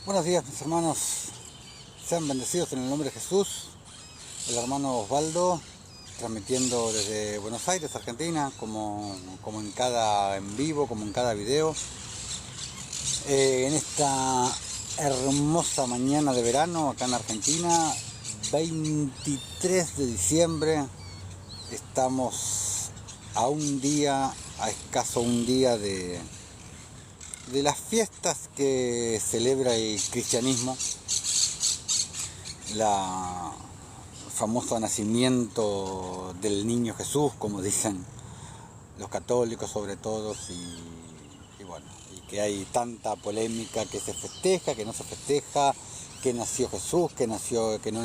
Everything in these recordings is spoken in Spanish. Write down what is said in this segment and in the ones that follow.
Buenos días, mis hermanos, sean bendecidos en el nombre de Jesús. El hermano Osvaldo, transmitiendo desde Buenos Aires, Argentina, como en cada en vivo, como en cada video. En esta hermosa mañana de verano acá en Argentina, 23 de diciembre, estamos a escaso un día de las fiestas que celebra el cristianismo, la famoso nacimiento del niño Jesús, como dicen los católicos sobre todo, y bueno, y que hay tanta polémica, que se festeja, que no se festeja, que nació Jesús, que no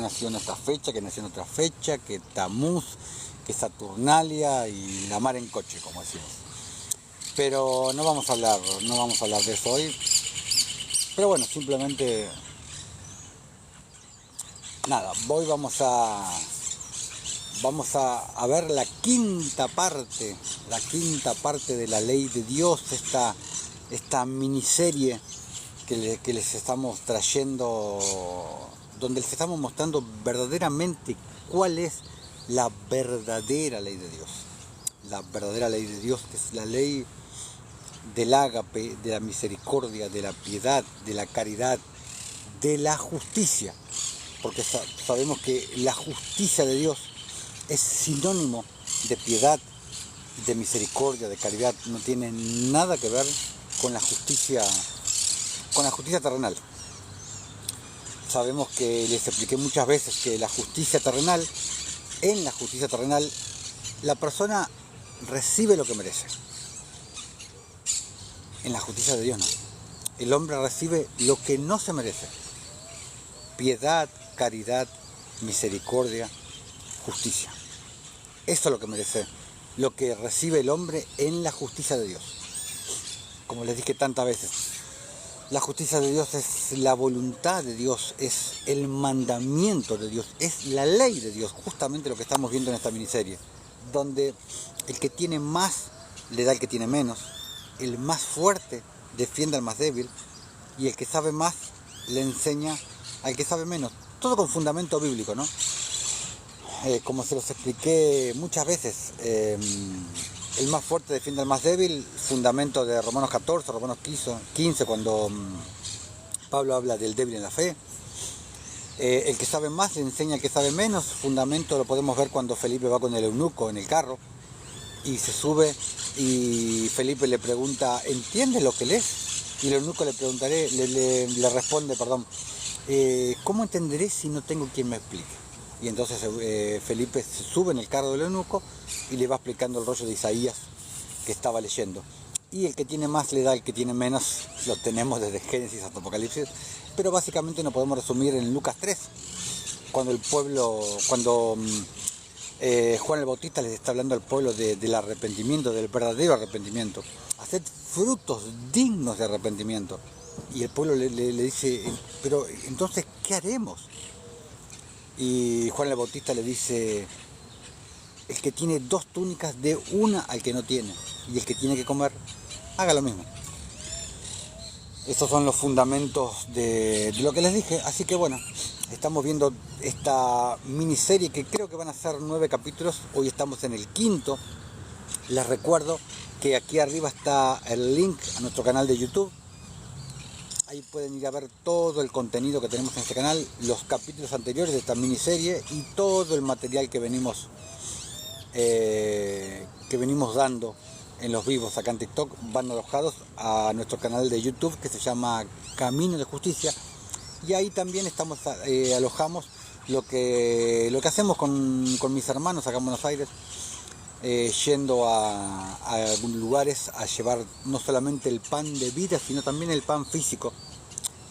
nació en esta fecha, que nació en otra fecha, que Tamuz, que Saturnalia y la mar en coche, como decimos. Pero no vamos a hablar de eso hoy. Pero bueno, simplemente nada, hoy vamos a ver la quinta parte de la ley de Dios, esta miniserie que les estamos trayendo, donde les estamos mostrando verdaderamente cuál es la verdadera ley de Dios. La verdadera ley de Dios, que es la ley del ágape, de la misericordia, de la piedad, de la caridad, de la justicia. Porque sabemos que la justicia de Dios es sinónimo de piedad, de misericordia, de caridad. No tiene nada que ver con la justicia terrenal. Sabemos que les expliqué muchas veces que en la justicia terrenal, la persona recibe lo que merece. En la justicia de Dios no. El hombre recibe lo que no se merece. Piedad, caridad, misericordia, justicia. Eso es lo que merece, lo que recibe el hombre en la justicia de Dios. Como les dije tantas veces, la justicia de Dios es la voluntad de Dios, es el mandamiento de Dios, es la ley de Dios, justamente lo que estamos viendo en esta miniserie, donde el que tiene más le da al que tiene menos, el más fuerte defiende al más débil y el que sabe más le enseña al que sabe menos. Todo con fundamento bíblico, ¿no? Como se los expliqué muchas veces, el más fuerte defiende al más débil, fundamento de Romanos 14, Romanos 15, cuando Pablo habla del débil en la fe. El que sabe más le enseña al que sabe menos, fundamento lo podemos ver cuando Felipe va con el eunuco en el carro y se sube y Felipe le pregunta, ¿entiendes lo que lees? Y el eunuco le responde, ¿cómo entenderé si no tengo quien me explique? Y entonces Felipe se sube en el carro del eunuco y le va explicando el rollo de Isaías que estaba leyendo. Y el que tiene más le da al que tiene menos, lo tenemos desde Génesis hasta Apocalipsis, pero básicamente lo podemos resumir en Lucas 3, cuando Juan el Bautista les está hablando al pueblo del arrepentimiento, del verdadero arrepentimiento. Haced frutos dignos de arrepentimiento. Y el pueblo le dice, pero entonces, ¿qué haremos? Y Juan el Bautista le dice, el que tiene 2 túnicas, dé una al que no tiene. Y el que tiene que comer, haga lo mismo. Estos son los fundamentos de lo que les dije. Así que bueno, estamos viendo esta miniserie que creo que van a ser 9 capítulos. Hoy estamos en el 5º. Les recuerdo que aquí arriba está el link a nuestro canal de YouTube. Ahí pueden ir a ver todo el contenido que tenemos en este canal, los capítulos anteriores de esta miniserie y todo el material que venimos dando en los vivos acá en TikTok. Van alojados a nuestro canal de YouTube que se llama Camino de Justicia, y ahí también alojamos lo que hacemos con mis hermanos acá en Buenos Aires, yendo a algunos lugares a llevar no solamente el pan de vida, sino también el pan físico,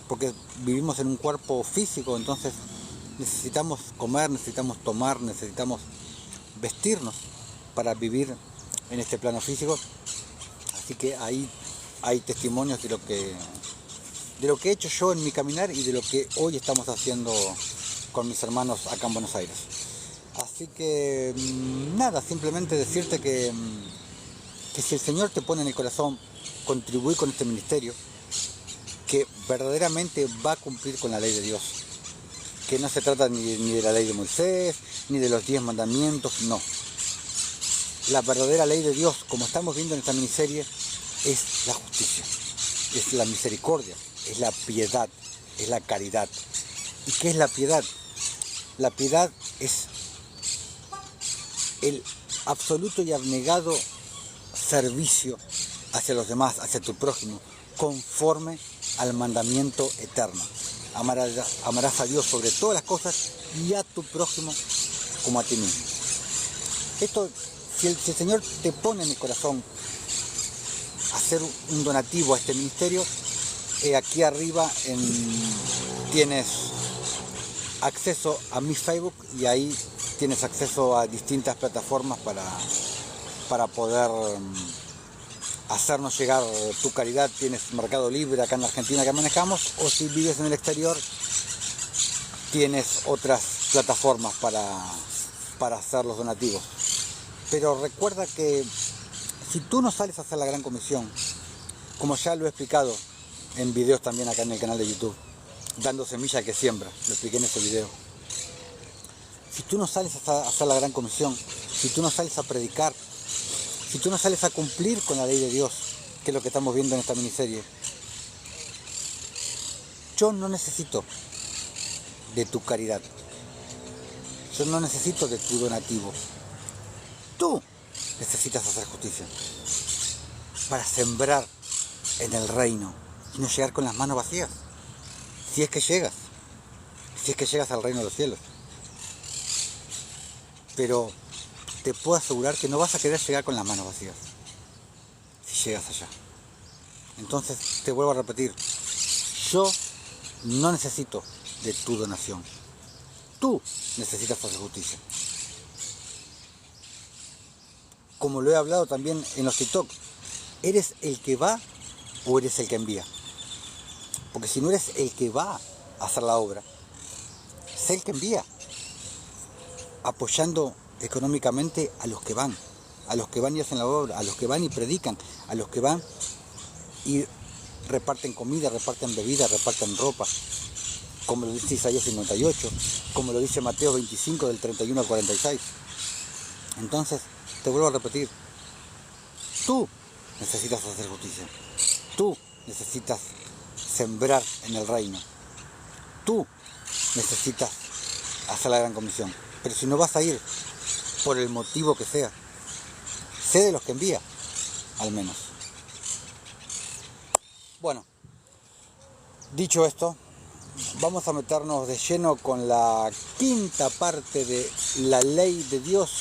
porque vivimos en un cuerpo físico, entonces necesitamos comer, necesitamos tomar, necesitamos vestirnos para vivir en este plano físico. Así que ahí hay testimonios de lo que he hecho yo en mi caminar y de lo que hoy estamos haciendo con mis hermanos acá en Buenos Aires. Así que nada, simplemente decirte que si el Señor te pone en el corazón contribuir con este ministerio, que verdaderamente va a cumplir con la ley de Dios. Que no se trata ni de la ley de Moisés, ni de los 10 mandamientos, no. La verdadera ley de Dios, como estamos viendo en esta miniserie, es la justicia, es la misericordia, es la piedad, es la caridad. ¿Y qué es la piedad? La piedad es el absoluto y abnegado servicio hacia los demás, hacia tu prójimo, conforme al mandamiento eterno. Amarás a Dios sobre todas las cosas y a tu prójimo como a ti mismo. Esto, si el Señor te pone en el corazón hacer un donativo a este ministerio, aquí arriba tienes acceso a mi Facebook y ahí tienes acceso a distintas plataformas para poder hacernos llegar tu caridad. Tienes Mercado Libre acá en Argentina que manejamos, o si vives en el exterior tienes otras plataformas para hacer los donativos. Pero recuerda que si tú no sales a hacer la Gran Comisión, como ya lo he explicado en videos también acá en el canal de YouTube, dando semilla que siembra, lo expliqué en ese video. Si tú no sales a hacer la Gran Comisión, si tú no sales a predicar, si tú no sales a cumplir con la ley de Dios, que es lo que estamos viendo en esta miniserie, yo no necesito de tu caridad, yo no necesito de tu donativo. Tú necesitas hacer justicia para sembrar en el reino y no llegar con las manos vacías. Si es que llegas al reino de los cielos. Pero te puedo asegurar que no vas a querer llegar con las manos vacías si llegas allá. Entonces te vuelvo a repetir, yo no necesito de tu donación. Tú necesitas hacer justicia. Como lo he hablado también en los TikTok, ¿eres el que va o eres el que envía? Porque si no eres el que va a hacer la obra, sé el que envía, apoyando económicamente a los que van y hacen la obra, a los que van y predican, a los que van y reparten comida, reparten bebida, reparten ropa, como lo dice Isaías 58, como lo dice Mateo 25 del 31 al 46. Entonces, te vuelvo a repetir, tú necesitas hacer justicia, tú necesitas sembrar en el reino, tú necesitas hacer la Gran Comisión. Pero si no vas a ir, por el motivo que sea, sé de los que envía, al menos. Bueno, dicho esto, vamos a meternos de lleno con la quinta parte de la ley de Dios.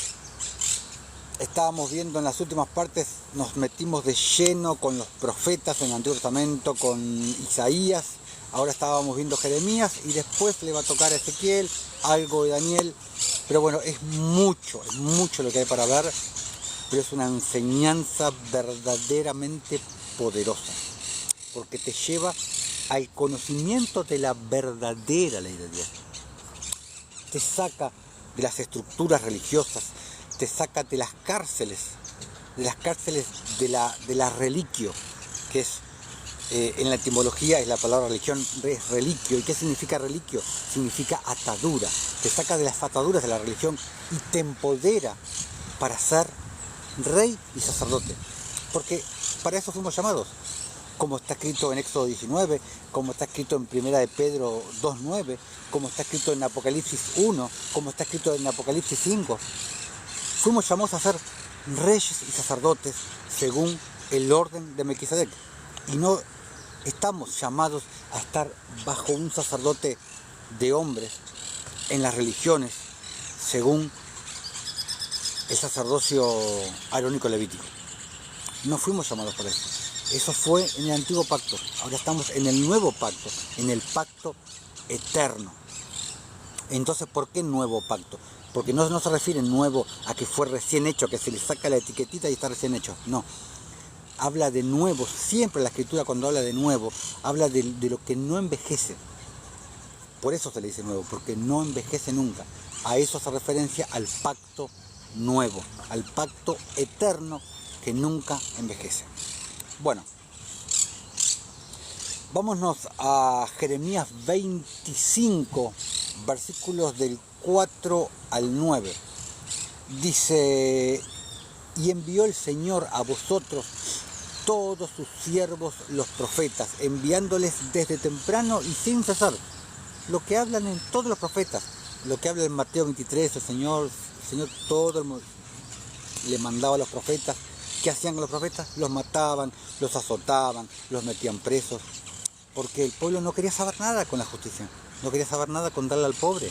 Estábamos viendo en las últimas partes, nos metimos de lleno con los profetas en el Antiguo Testamento, con Isaías. Ahora estábamos viendo Jeremías y después le va a tocar a Ezequiel, algo de Daniel. Pero bueno, es mucho lo que hay para ver, pero es una enseñanza verdaderamente poderosa, porque te lleva al conocimiento de la verdadera ley de Dios. Te saca de las estructuras religiosas, te saca de las cárceles de la reliquio, que es en la etimología es la palabra religión, es reliquio. ¿Y qué significa reliquio? Significa atadura. Te saca de las ataduras de la religión y te empodera para ser rey y sacerdote. Porque para eso fuimos llamados. Como está escrito en Éxodo 19, como está escrito en Primera de Pedro 2.9, como está escrito en Apocalipsis 1, como está escrito en Apocalipsis 5. Fuimos llamados a ser reyes y sacerdotes según el orden de Melquisedec. Y no estamos llamados a estar bajo un sacerdote de hombres en las religiones según el sacerdocio arónico levítico. No fuimos llamados por eso. Eso fue en el antiguo pacto. Ahora estamos en el nuevo pacto, en el pacto eterno. Entonces, ¿por qué nuevo pacto? Porque no se refiere nuevo a que fue recién hecho, que se le saca la etiquetita y está recién hecho. No. Habla de nuevo. Siempre la Escritura, cuando habla de nuevo, habla de lo que no envejece. Por eso se le dice nuevo, porque no envejece nunca. A eso hace referencia al pacto nuevo, al pacto eterno que nunca envejece. Bueno, Vámonos a Jeremías 25, versículos del 4 al 9. Dice: y envió el Señor a vosotros todos sus siervos los profetas, enviándoles desde temprano y sin cesar. Lo que hablan en todos los profetas, lo que habla en Mateo 23, el Señor todo el mundo le mandaba a los profetas. ¿Qué hacían los profetas? Los mataban, los azotaban, los metían presos, porque el pueblo no quería saber nada con la justicia, no quería saber nada con darle al pobre,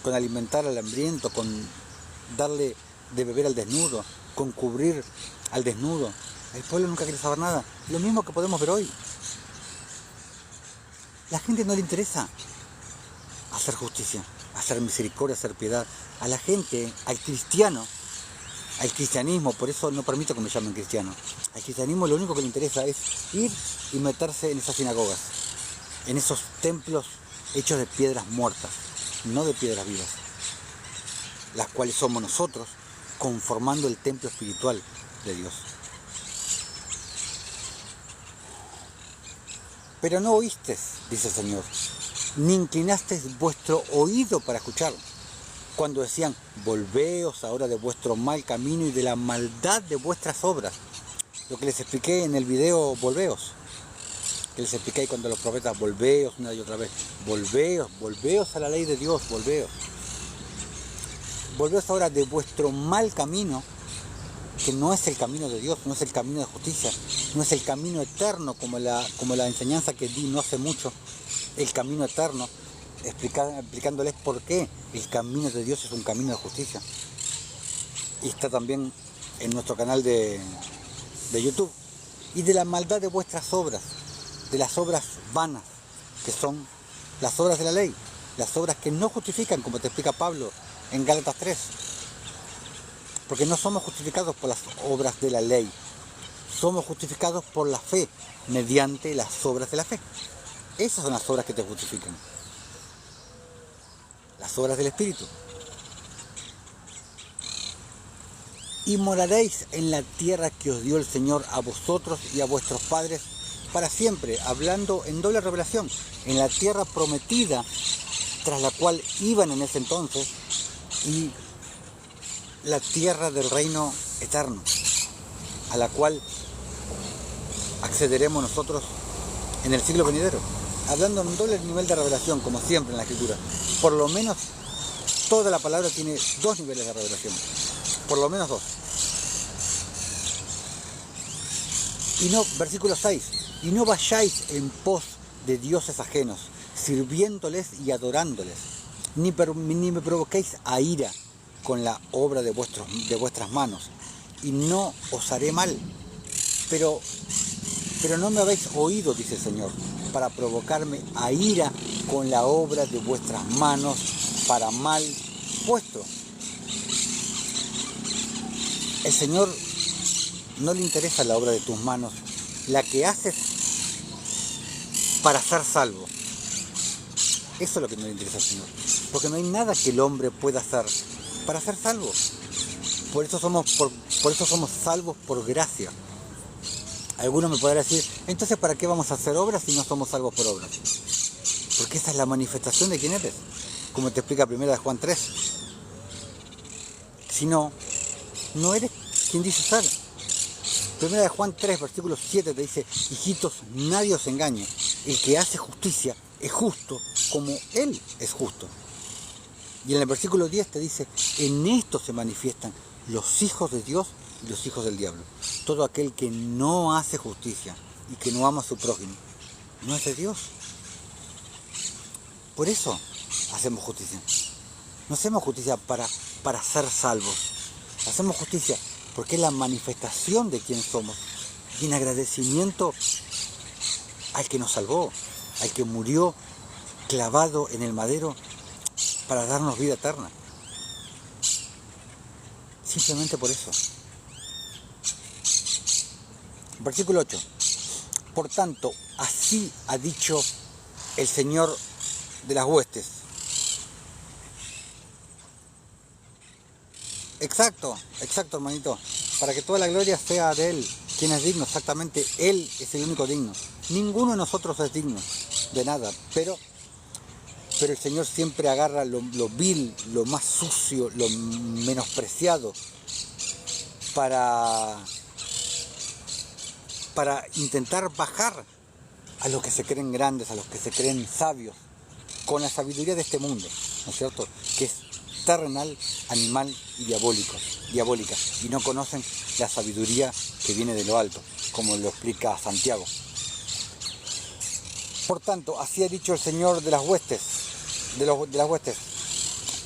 con alimentar al hambriento, con darle de beber al desnudo, con cubrir al desnudo. El pueblo nunca quiere saber nada. Lo mismo que podemos ver hoy. La gente no le interesa hacer justicia, hacer misericordia, hacer piedad. A la gente, al cristiano, al cristianismo, por eso no permito que me llamen cristiano. Al cristianismo lo único que le interesa es ir y meterse en esas sinagogas, en esos templos hechos de piedras muertas, no de piedras vivas, las cuales somos nosotros, conformando el templo espiritual de Dios. Pero no oísteis, dice el Señor, ni inclinasteis vuestro oído para escuchar, cuando decían: volveos ahora de vuestro mal camino y de la maldad de vuestras obras. Lo que les expliqué en el video Volveos, que les expliqué cuando los profetas: volveos una y otra vez, volveos a la ley de Dios, volveos ahora de vuestro mal camino, que no es el camino de Dios, no es el camino de justicia, no es el camino eterno, como la enseñanza que di no hace mucho, el camino eterno, explicándoles por qué el camino de Dios es un camino de justicia. Y está también en nuestro canal de YouTube. Y de la maldad de vuestras obras, de las obras vanas, que son las obras de la ley, las obras que no justifican, como te explica Pablo en Gálatas 3. Porque no somos justificados por las obras de la ley, somos justificados por la fe, mediante las obras de la fe. Esas son las obras que te justifican, las obras del Espíritu. Y moraréis en la tierra que os dio el Señor a vosotros y a vuestros padres para siempre, hablando en doble revelación, en la tierra prometida, tras la cual iban en ese entonces, y la tierra del reino eterno, a la cual accederemos nosotros en el siglo venidero, hablando en doble nivel de revelación, como siempre en la Escritura. Por lo menos toda la palabra tiene dos niveles de revelación, por lo menos dos. Y no, versículo 6, y no vayáis en pos de dioses ajenos, sirviéndoles y adorándoles, ni me provoquéis a ira con la obra de vuestras manos, y no os haré mal. Pero no me habéis oído, dice el Señor, para provocarme a ira con la obra de vuestras manos, para mal vuestro. El Señor no le interesa la obra de tus manos, la que haces para ser salvo. Eso es lo que no le interesa al Señor, porque no hay nada que el hombre pueda hacer para ser salvo. Por eso somos salvos por gracia. Algunos me podrán decir: entonces ¿para qué vamos a hacer obras si no somos salvos por obras? Porque esa es la manifestación de quién eres, como te explica 1 Juan 3. Si no, no eres quien dice ser. 1 Juan 3, versículo 7 te dice: hijitos, nadie os engañe, el que hace justicia es justo como Él es justo. Y en el versículo 10 te dice: en esto se manifiestan los hijos de Dios y los hijos del diablo. Todo aquel que no hace justicia y que no ama a su prójimo, no es de Dios. Por eso hacemos justicia. No hacemos justicia para ser salvos. Hacemos justicia porque es la manifestación de quién somos. Y en agradecimiento al que nos salvó, al que murió clavado en el madero para darnos vida eterna. Simplemente por eso. Versículo 8. Por tanto, así ha dicho el Señor de las huestes. Exacto, hermanito. Para que toda la gloria sea de Él. Quien es digno, exactamente. Él es el único digno. Ninguno de nosotros es digno de nada, pero el Señor siempre agarra lo vil, lo más sucio, lo menospreciado para intentar bajar a los que se creen grandes, a los que se creen sabios, con la sabiduría de este mundo, ¿no es cierto?, que es terrenal, animal y diabólica, y no conocen la sabiduría que viene de lo alto, como lo explica Santiago. Por tanto, así ha dicho el Señor de las huestes,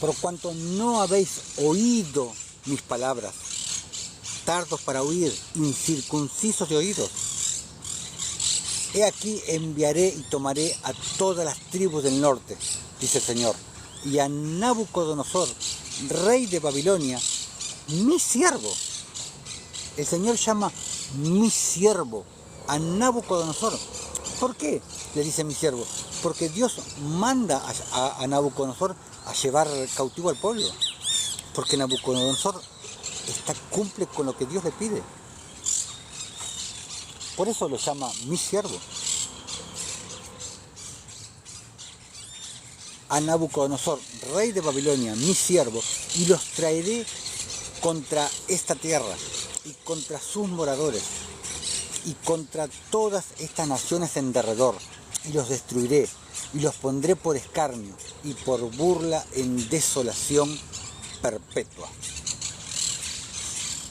por cuanto no habéis oído mis palabras, tardos para oír, incircuncisos de oídos, he aquí enviaré y tomaré a todas las tribus del norte, dice el Señor, y a Nabucodonosor, rey de Babilonia, mi siervo. El Señor llama mi siervo a Nabucodonosor. ¿Por qué le dice mi siervo? Porque Dios manda a Nabucodonosor a llevar cautivo al pueblo. Porque Nabucodonosor cumple con lo que Dios le pide. Por eso lo llama mi siervo. A Nabucodonosor, rey de Babilonia, mi siervo, y los traeré contra esta tierra y contra sus moradores y contra todas estas naciones en derredor, y los destruiré y los pondré por escarnio y por burla en desolación perpetua.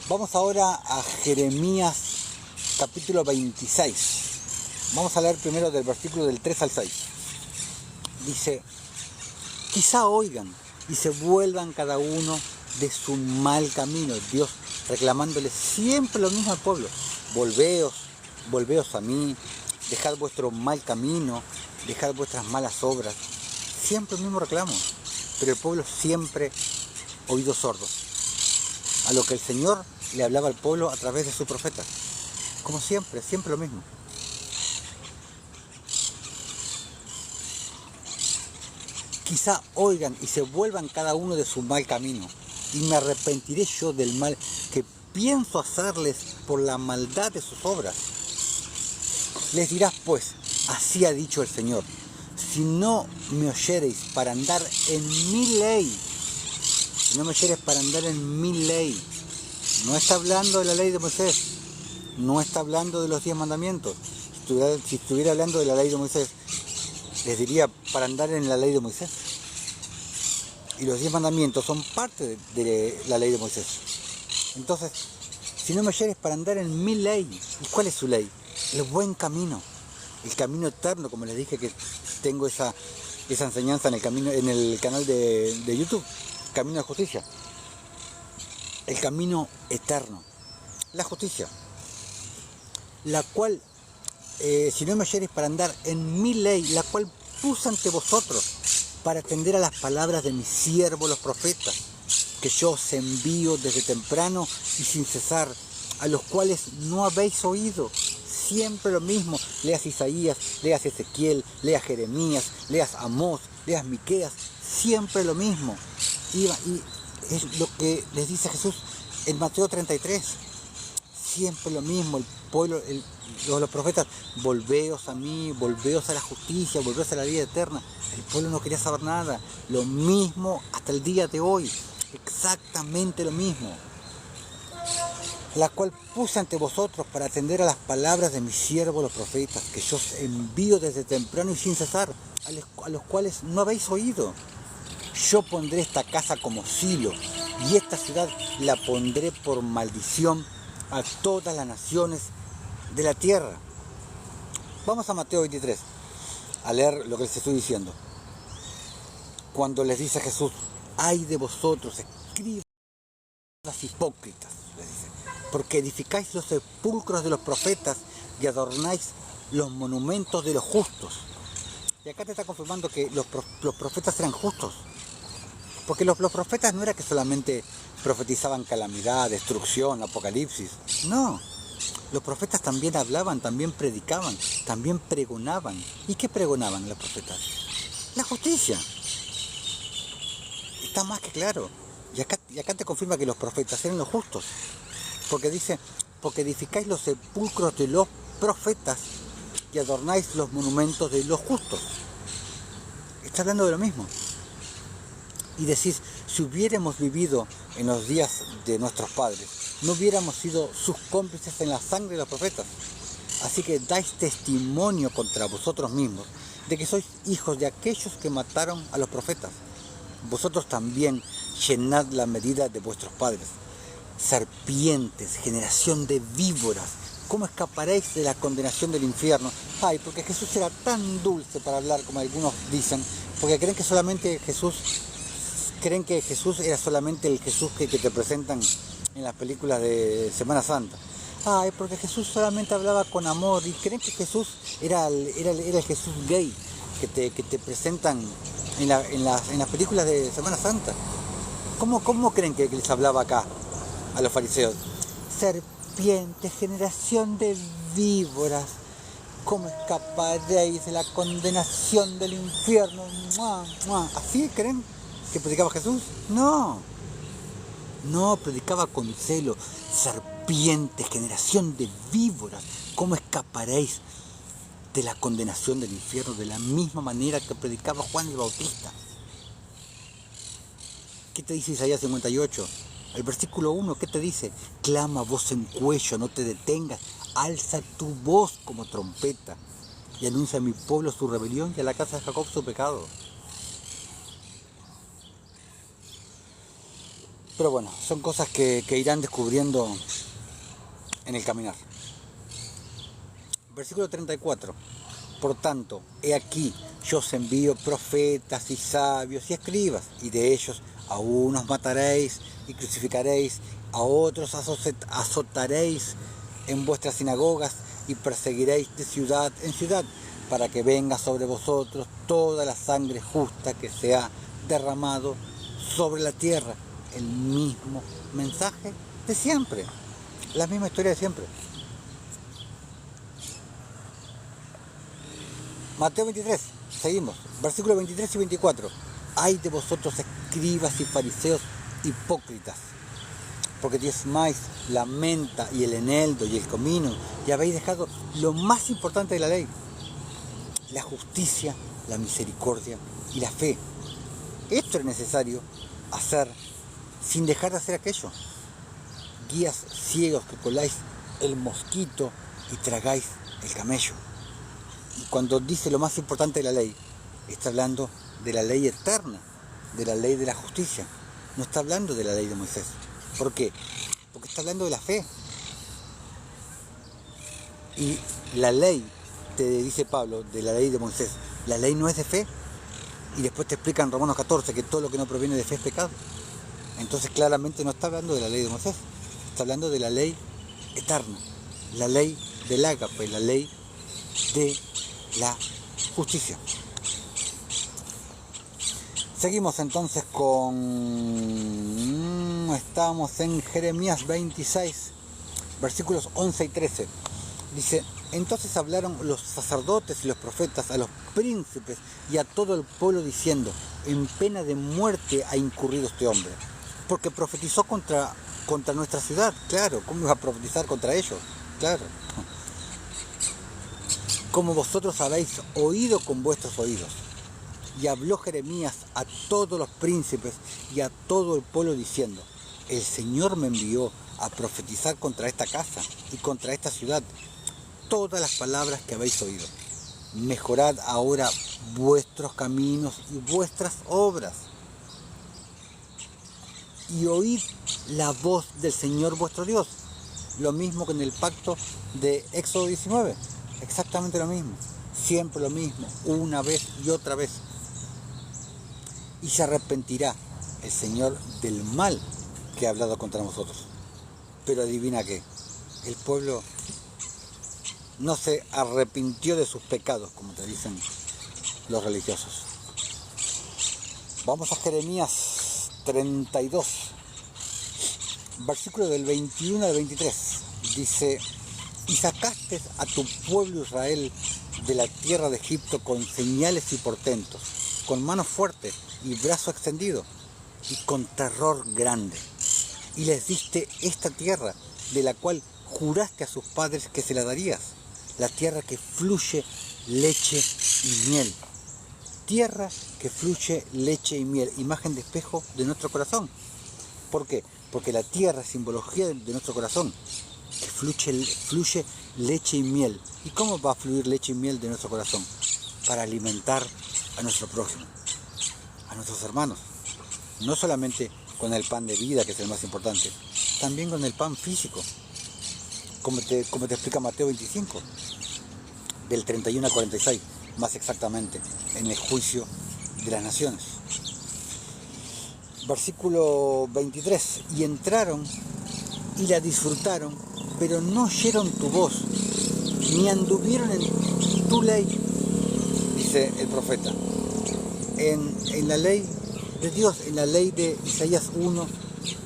Vamos ahora a Jeremías capítulo 26. Vamos a leer primero del versículo del 3 al 6. Dice: quizá oigan y se vuelvan cada uno de su mal camino. Dios reclamándole siempre lo mismo al pueblo: volveos a mí, dejad vuestro mal camino, dejad vuestras malas obras. Siempre el mismo reclamo, pero el pueblo siempre oídos sordos a lo que el Señor le hablaba al pueblo a través de su profeta. Como siempre lo mismo. Quizá oigan y se vuelvan cada uno de su mal camino, y me arrepentiré yo del mal que pienso hacerles por la maldad de sus obras. Les dirás pues, así ha dicho el Señor: si no me oyereis para andar en mi ley, no está hablando de la ley de Moisés, no está hablando de los 10 mandamientos. Si estuviera hablando de la ley de Moisés, les diría para andar en la ley de Moisés. Y los 10 mandamientos son parte de la ley de Moisés. Entonces, si no me oyeres para andar en mi ley, ¿y cuál es su ley? El buen camino, el camino eterno, como les dije que tengo esa enseñanza en el canal de YouTube, Camino de Justicia. El camino eterno, la justicia, la cual, si no me oyeres para andar en mi ley, la cual puse ante vosotros para atender a las palabras de mis siervos los profetas, que yo os envío desde temprano y sin cesar, a los cuales no habéis oído. Siempre lo mismo: leas Isaías, leas Ezequiel, leas Jeremías, leas Amós, leas Miqueas, siempre lo mismo. Y es lo que les dice Jesús en Mateo 33. Siempre lo mismo, el pueblo, los profetas: volveos a mí, volveos a la justicia, volveos a la vida eterna. El pueblo no quería saber nada. Lo mismo hasta el día de hoy, exactamente lo mismo. La cual puse ante vosotros para atender a las palabras de mis siervos los profetas, que yo os envío desde temprano y sin cesar, a los cuales no habéis oído. Yo pondré esta casa como silo, y esta ciudad la pondré por maldición a todas las naciones de la tierra. Vamos a Mateo 23, a leer lo que les estoy diciendo. Cuando les dice Jesús: ay de vosotros, escribas hipócritas, les dice, porque edificáis los sepulcros de los profetas y adornáis los monumentos de los justos. Y acá te está confirmando que los profetas eran justos. Porque los profetas no era que solamente profetizaban calamidad, destrucción, apocalipsis. No, los profetas también hablaban, también predicaban, también pregonaban. ¿Y qué pregonaban los profetas? La justicia. Está más que claro. Y acá te confirma que los profetas eran los justos. Porque dice: porque edificáis los sepulcros de los profetas y adornáis los monumentos de los justos. Está hablando de lo mismo. Y decís, si hubiéramos vivido en los días de nuestros padres, no hubiéramos sido sus cómplices en la sangre de los profetas. Así que dais testimonio contra vosotros mismos de que sois hijos de aquellos que mataron a los profetas. Vosotros también llenad la medida de vuestros padres. Serpientes, generación de víboras, ¿cómo escaparéis de la condenación del infierno? Ay, porque Jesús era tan dulce para hablar, como algunos dicen, porque creen que Jesús era solamente el Jesús que te presentan en las películas de Semana Santa. Ay, porque Jesús solamente hablaba con amor, y creen que Jesús era el Jesús gay que te presentan en las películas de Semana Santa. ¿Cómo creen que les hablaba acá a los fariseos? Serpientes, generación de víboras, ¿cómo escaparéis de la condenación del infierno? ¡Mua, mua! ¿Así creen que predicaba Jesús? No, predicaba con celo. Serpientes, generación de víboras, ¿cómo escaparéis de la condenación del infierno? De la misma manera que predicaba Juan el Bautista. ¿Qué te dice Isaías 58? El versículo 1, ¿qué te dice? Clama voz en cuello, no te detengas, alza tu voz como trompeta y anuncia a mi pueblo su rebelión y a la casa de Jacob su pecado. Pero bueno, son cosas que irán descubriendo en el caminar. Versículo 34. Por tanto, he aquí, yo os envío profetas y sabios y escribas, y de ellos a unos mataréis y crucificaréis, a otros azotaréis en vuestras sinagogas y perseguiréis de ciudad en ciudad, para que venga sobre vosotros toda la sangre justa que se ha derramado sobre la tierra. El mismo mensaje de siempre, la misma historia de siempre. Mateo 23, seguimos, versículos 23 y 24. Ay de vosotros, escribas y fariseos hipócritas, porque diezmáis la menta y el eneldo y el comino, y habéis dejado lo más importante de la ley, la justicia, la misericordia y la fe. Esto es necesario hacer sin dejar de hacer aquello. Guías ciegos que coláis el mosquito y tragáis el camello. Y cuando dice lo más importante de la ley, está hablando de la ley eterna, de la ley de la justicia. No está hablando de la ley de Moisés. ¿Por qué? Porque está hablando de la fe. Y la ley, te dice Pablo, de la ley de Moisés, la ley no es de fe. Y después te explica en Romanos 14 que todo lo que no proviene de fe es pecado. Entonces claramente no está hablando de la ley de Moisés, está hablando de la ley eterna, la ley del ágape, la ley de la justicia. Seguimos entonces estamos en Jeremías 26, versículos 11 y 13. Dice, entonces hablaron los sacerdotes y los profetas a los príncipes y a todo el pueblo diciendo, en pena de muerte ha incurrido este hombre, porque profetizó contra nuestra ciudad. Claro, ¿cómo iba a profetizar contra ellos? Claro. Como vosotros habéis oído con vuestros oídos. Y habló Jeremías a todos los príncipes y a todo el pueblo diciendo, el Señor me envió a profetizar contra esta casa y contra esta ciudad todas las palabras que habéis oído. Mejorad ahora vuestros caminos y vuestras obras. Y oíd la voz del Señor vuestro Dios. Lo mismo que en el pacto de Éxodo 19. Exactamente lo mismo. Siempre lo mismo, una vez y otra vez. Y se arrepentirá el Señor del mal que ha hablado contra nosotros. Pero adivina qué, el pueblo no se arrepintió de sus pecados, como te dicen los religiosos. Vamos a Jeremías 32, versículo del 21 al 23. Dice, y sacaste a tu pueblo Israel de la tierra de Egipto con señales y portentos, con mano fuerte y brazo extendido, y con terror grande. Y les diste esta tierra, de la cual juraste a sus padres que se la darías. la tierra que fluye leche y miel. Tierra que fluye leche y miel, imagen de espejo de nuestro corazón. ¿Por qué? Porque la tierra es simbología de nuestro corazón, que fluye leche y miel. ¿Y cómo va a fluir leche y miel de nuestro corazón? Para alimentar a nuestro prójimo, a nuestros hermanos. No solamente con el pan de vida, que es el más importante, también con el pan físico, como te explica Mateo 25, del 31 al 46, más exactamente, en el juicio de las naciones. Versículo 23, y entraron y la disfrutaron, pero no oyeron tu voz, ni anduvieron en tu ley, dice el profeta, en la ley de Dios, en la ley de Isaías 1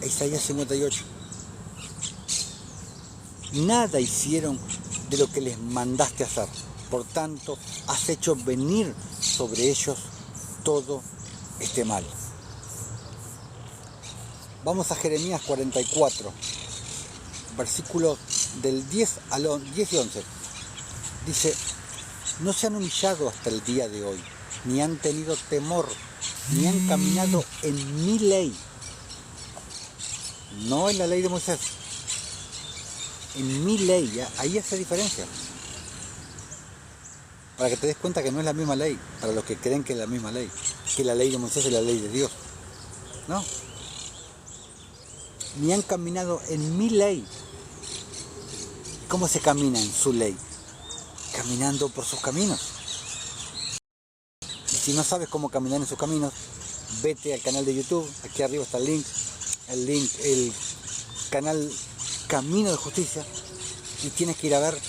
e Isaías 58. Nada hicieron de lo que les mandaste hacer. Por tanto, has hecho venir sobre ellos todo este mal. Vamos a Jeremías 44, versículos del 10 y 11. Dice, no se han humillado hasta el día de hoy, ni han tenido temor, ni han caminado en mi ley. No en la ley de Moisés. En mi ley, ¿ya? Ahí hace diferencia. Para que te des cuenta que no es la misma ley, para los que creen que es la misma ley, que la ley de Moisés es la ley de Dios. No. Ni han caminado en mi ley. ¿Cómo se camina en su ley? Caminando por sus caminos. Y si no sabes cómo caminar en sus caminos, vete al canal de YouTube, aquí arriba está el canal Camino de Justicia, y tienes que ir a ver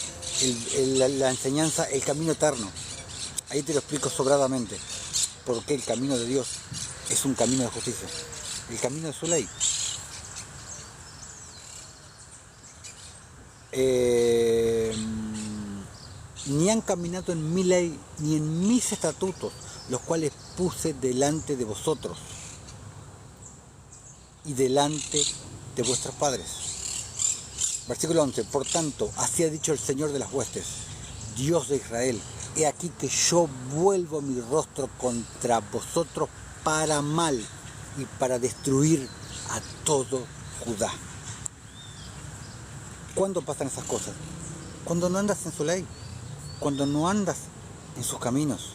la enseñanza, el camino eterno. Ahí te lo explico sobradamente, porque el camino de Dios es un camino de justicia, el camino de su ley. Ni han caminado en mi ley, ni en mis estatutos, los cuales puse delante de vosotros y delante de vuestros padres. Versículo 11, por tanto, así ha dicho el Señor de las huestes, Dios de Israel, he aquí que yo vuelvo mi rostro contra vosotros para mal y para destruir a todo Judá. ¿Cuándo pasan esas cosas? Cuando no andas en su ley, cuando no andas en sus caminos.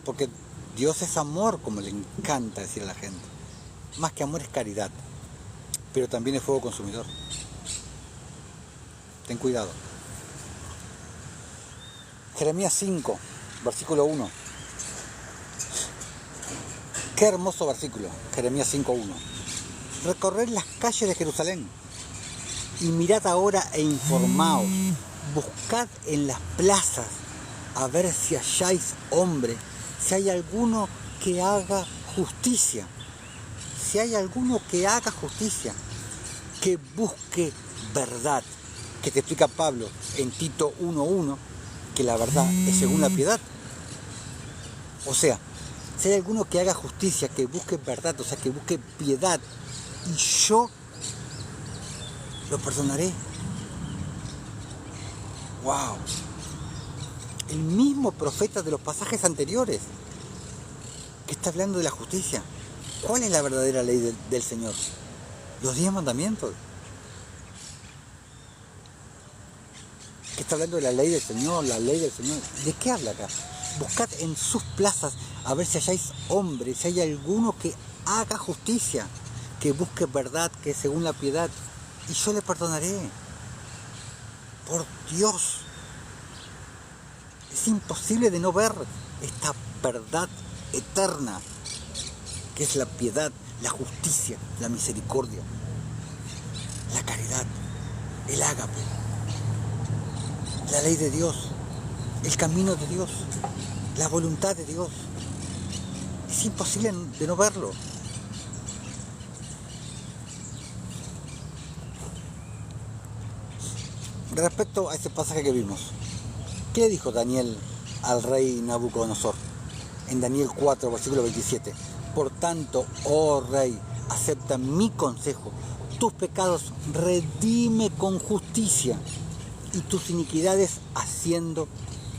Porque Dios es amor, como le encanta decir a la gente. Más que amor es caridad, pero también es fuego consumidor. Ten cuidado. Jeremías 5, versículo 1. Qué hermoso versículo, Jeremías 5:1. Recorred las calles de Jerusalén y mirad ahora e informaos. Buscad en las plazas a ver si halláis hombre, si hay alguno que haga justicia. Si hay alguno que haga justicia, que busque verdad. Que te explica Pablo en Tito 1:1, que la verdad es según la piedad. O sea, si hay alguno que haga justicia, que busque verdad, o sea, que busque piedad, y yo lo perdonaré. ¡Wow! El mismo profeta de los pasajes anteriores, que está hablando de la justicia. ¿Cuál es la verdadera ley del Señor? Los 10 mandamientos. Que está hablando de la ley del Señor, la ley del Señor. ¿De qué habla acá? Buscad en sus plazas a ver si halláis hombres, si hay alguno que haga justicia, que busque verdad, que según la piedad, y yo le perdonaré. Por Dios, es imposible de no ver esta verdad eterna, que es la piedad, la justicia, la misericordia, la caridad, el ágape, la ley de Dios, el camino de Dios, la voluntad de Dios. Es imposible de no verlo. Respecto a ese pasaje que vimos, ¿qué dijo Daniel al rey Nabucodonosor? En Daniel 4, versículo 27. Por tanto, oh rey, acepta mi consejo, tus pecados redime con justicia y tus iniquidades haciendo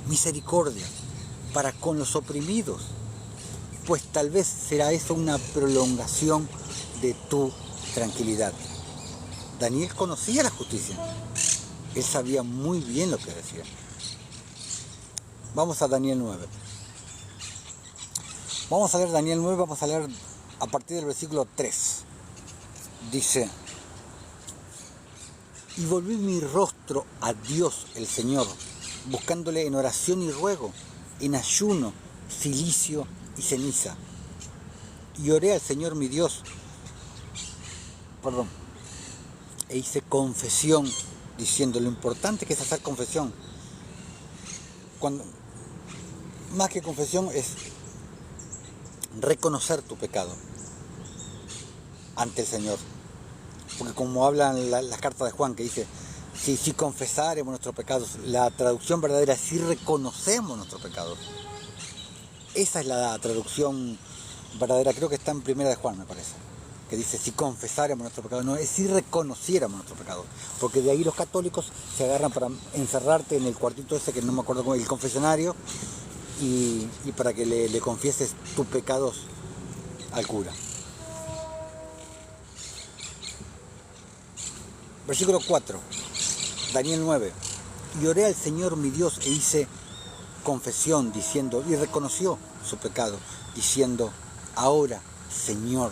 misericordia para con los oprimidos, pues tal vez será eso una prolongación de tu tranquilidad. Daniel conocía la justicia, él sabía muy bien lo que decía. Vamos a Daniel 9. Vamos a leer Daniel 9, vamos a leer a partir del versículo 3. Dice: y volví mi rostro a Dios el Señor, buscándole en oración y ruego, en ayuno, cilicio y ceniza. Y oré al Señor mi Dios, e hice confesión, diciendo, lo importante que es hacer confesión. Más que confesión es reconocer tu pecado ante el Señor. Porque como hablan las cartas de Juan, que dice, si confesaremos nuestros pecados, la traducción verdadera es si reconocemos nuestros pecados. Esa es la traducción verdadera, creo que está en Primera de Juan, me parece, que dice si confesáramos nuestros pecados, no, es si reconociéramos nuestros pecados, porque de ahí los católicos se agarran para encerrarte en el cuartito ese que no me acuerdo cómo, el confesionario, y para que le confieses tus pecados al cura. Versículo 4, Daniel 9. Y oré al Señor mi Dios e hice confesión, diciendo, y reconoció su pecado, diciendo, ahora, Señor,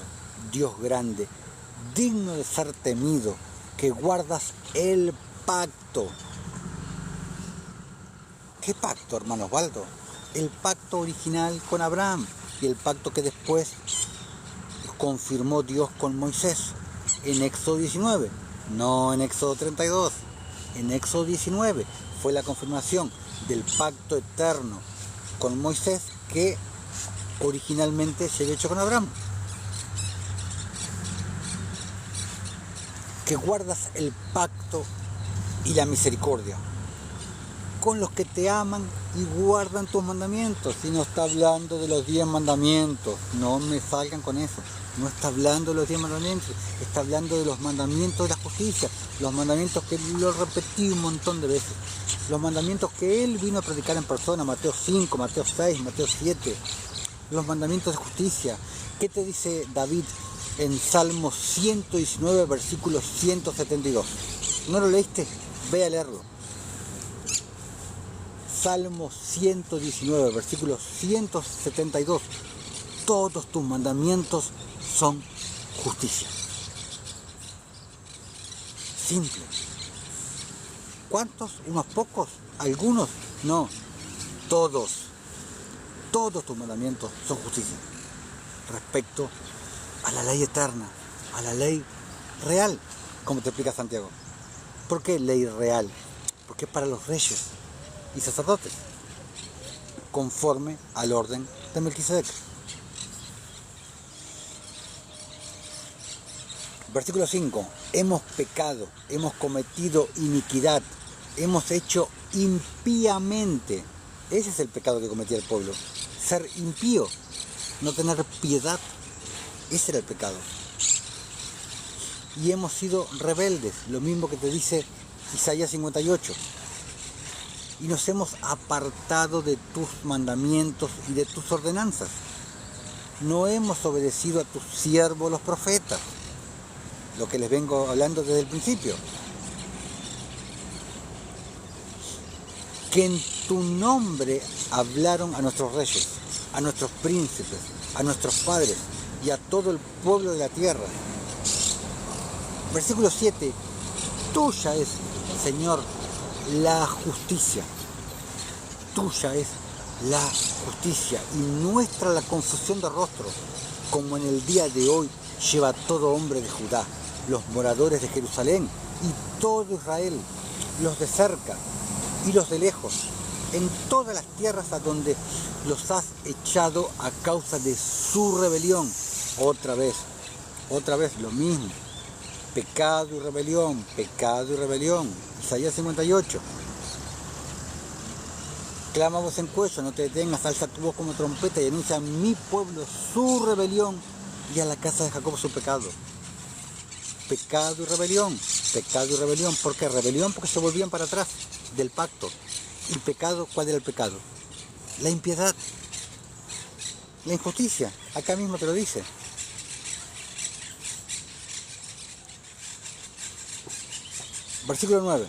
Dios grande, digno de ser temido, que guardas el pacto. ¿Qué pacto, hermano Osvaldo? El pacto original con Abraham y el pacto que después confirmó Dios con Moisés en Éxodo 19. No en Éxodo 32, en Éxodo 19 fue la confirmación del pacto eterno con Moisés que originalmente se había hecho con Abraham. Que guardas el pacto y la misericordia con los que te aman y guardan tus mandamientos. Si no está hablando de los 10 mandamientos, no me salgan con eso. No está hablando de los 10 mandamientos, está hablando de los mandamientos de la justicia, los mandamientos que lo repetí un montón de veces, los mandamientos que él vino a predicar en persona, Mateo 5, Mateo 6, Mateo 7, los mandamientos de justicia. ¿Qué te dice David en Salmo 119, versículo 172? ¿No lo leíste? Ve a leerlo. Salmo 119, versículo 172. Todos tus mandamientos son justicia. Simple. ¿Cuántos? ¿Unos pocos? ¿Algunos? No. Todos. Todos tus mandamientos son justicia. Respecto a la ley eterna, a la ley real, como te explica Santiago. ¿Por qué ley real? Porque es para los reyes y sacerdotes, conforme al orden de Melquisedec. Versículo 5. Hemos pecado, hemos cometido iniquidad, hemos hecho impíamente. Ese es el pecado que cometía el pueblo. Ser impío, no tener piedad. Ese era el pecado. Y hemos sido rebeldes, lo mismo que te dice Isaías 58. Y nos hemos apartado de tus mandamientos y de tus ordenanzas. No hemos obedecido a tus siervos los profetas, lo que les vengo hablando desde el principio. Que en tu nombre hablaron a nuestros reyes, a nuestros príncipes, a nuestros padres y a todo el pueblo de la tierra. Versículo 7. Tuya es, Señor, la justicia. Tuya es la justicia y nuestra la confusión de rostro, como en el día de hoy lleva todo hombre de Judá, los moradores de Jerusalén y todo Israel, los de cerca y los de lejos, en todas las tierras a donde los has echado a causa de su rebelión. Otra vez lo mismo. Pecado y rebelión, pecado y rebelión. Isaías 58. Clama voz en cuello, no te detengas, alza tu voz como trompeta y anuncia a mi pueblo su rebelión y a la casa de Jacob su pecado. Pecado y rebelión. ¿Por qué rebelión? Porque se volvían para atrás. del pacto. ¿El pecado? ¿Cuál era el pecado? La impiedad, la injusticia. Acá mismo te lo dice. Versículo 9.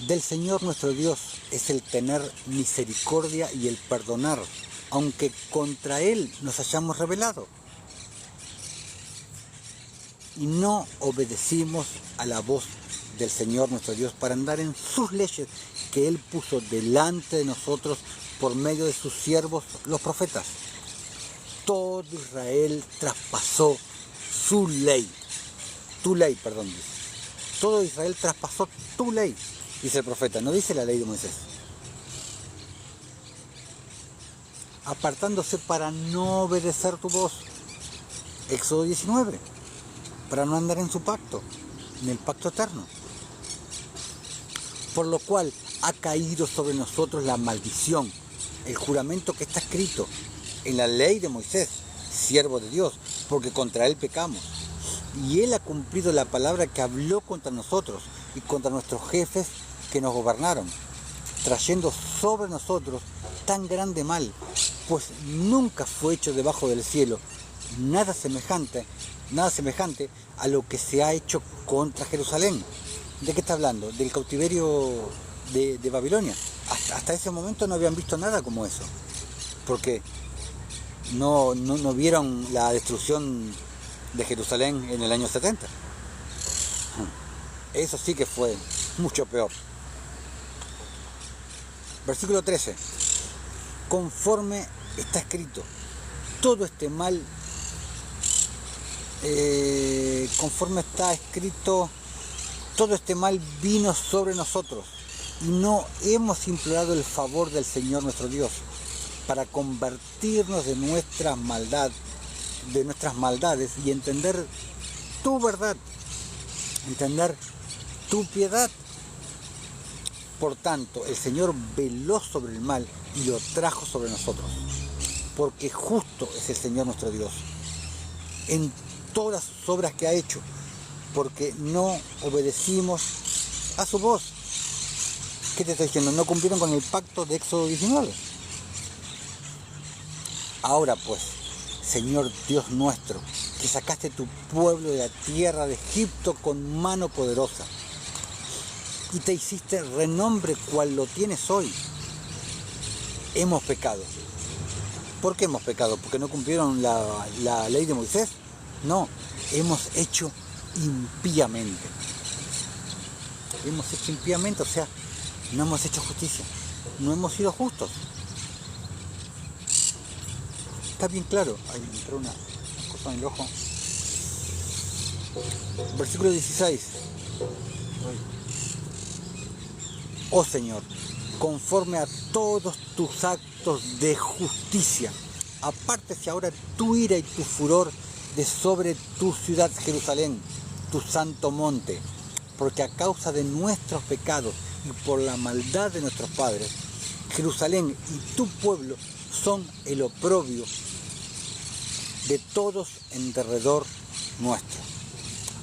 Del Señor nuestro Dios es el tener misericordia y el perdonar, aunque contra Él nos hayamos rebelado. Y no obedecimos a la voz del Señor nuestro Dios para andar en sus leyes que Él puso delante de nosotros por medio de sus siervos los profetas. Todo Israel traspasó su ley. Tu ley, perdón, dice. Todo Israel traspasó tu ley, dice el profeta, no dice la ley de Moisés. Apartándose para no obedecer tu voz. Éxodo 19. Para no andar en su pacto, en el pacto eterno. Por lo cual ha caído sobre nosotros la maldición, el juramento que está escrito en la ley de Moisés, siervo de Dios, porque contra él pecamos. Y él ha cumplido la palabra que habló contra nosotros y contra nuestros jefes que nos gobernaron, trayendo sobre nosotros tan grande mal, pues nunca fue hecho debajo del cielo nada semejante a lo que se ha hecho contra Jerusalén. ¿De qué está hablando? Del cautiverio de Babilonia. Hasta ese momento no habían visto nada como eso, porque no vieron la destrucción de Jerusalén en el año 70. Eso sí que fue mucho peor. Versículo 13. Conforme está escrito, todo este mal, conforme está escrito, todo este mal vino sobre nosotros y no hemos implorado el favor del Señor nuestro Dios para convertirnos de nuestras maldades y entender tu verdad, entender tu piedad. Por tanto, el Señor veló sobre el mal y lo trajo sobre nosotros, porque justo es el Señor nuestro Dios en todas sus obras que ha hecho, porque no obedecimos a su voz. ¿Qué te estoy diciendo? No cumplieron con el pacto de Éxodo 19. Ahora pues, Señor Dios nuestro, que sacaste tu pueblo de la tierra de Egipto con mano poderosa, y te hiciste renombre cual lo tienes hoy, hemos pecado. ¿Por qué hemos pecado? ¿Porque no cumplieron la ley de Moisés? No, hemos hecho impíamente. Hemos hecho impíamente, o sea, no hemos hecho justicia, no hemos sido justos. Está bien claro. Ahí me entró una cosa en el ojo. Versículo 16. Oh Señor, conforme a todos tus actos de justicia, apártese ahora tu ira y tu furor de sobre tu ciudad Jerusalén, tu santo monte, porque a causa de nuestros pecados y por la maldad de nuestros padres, Jerusalén y tu pueblo son el oprobio de todos en derredor nuestro.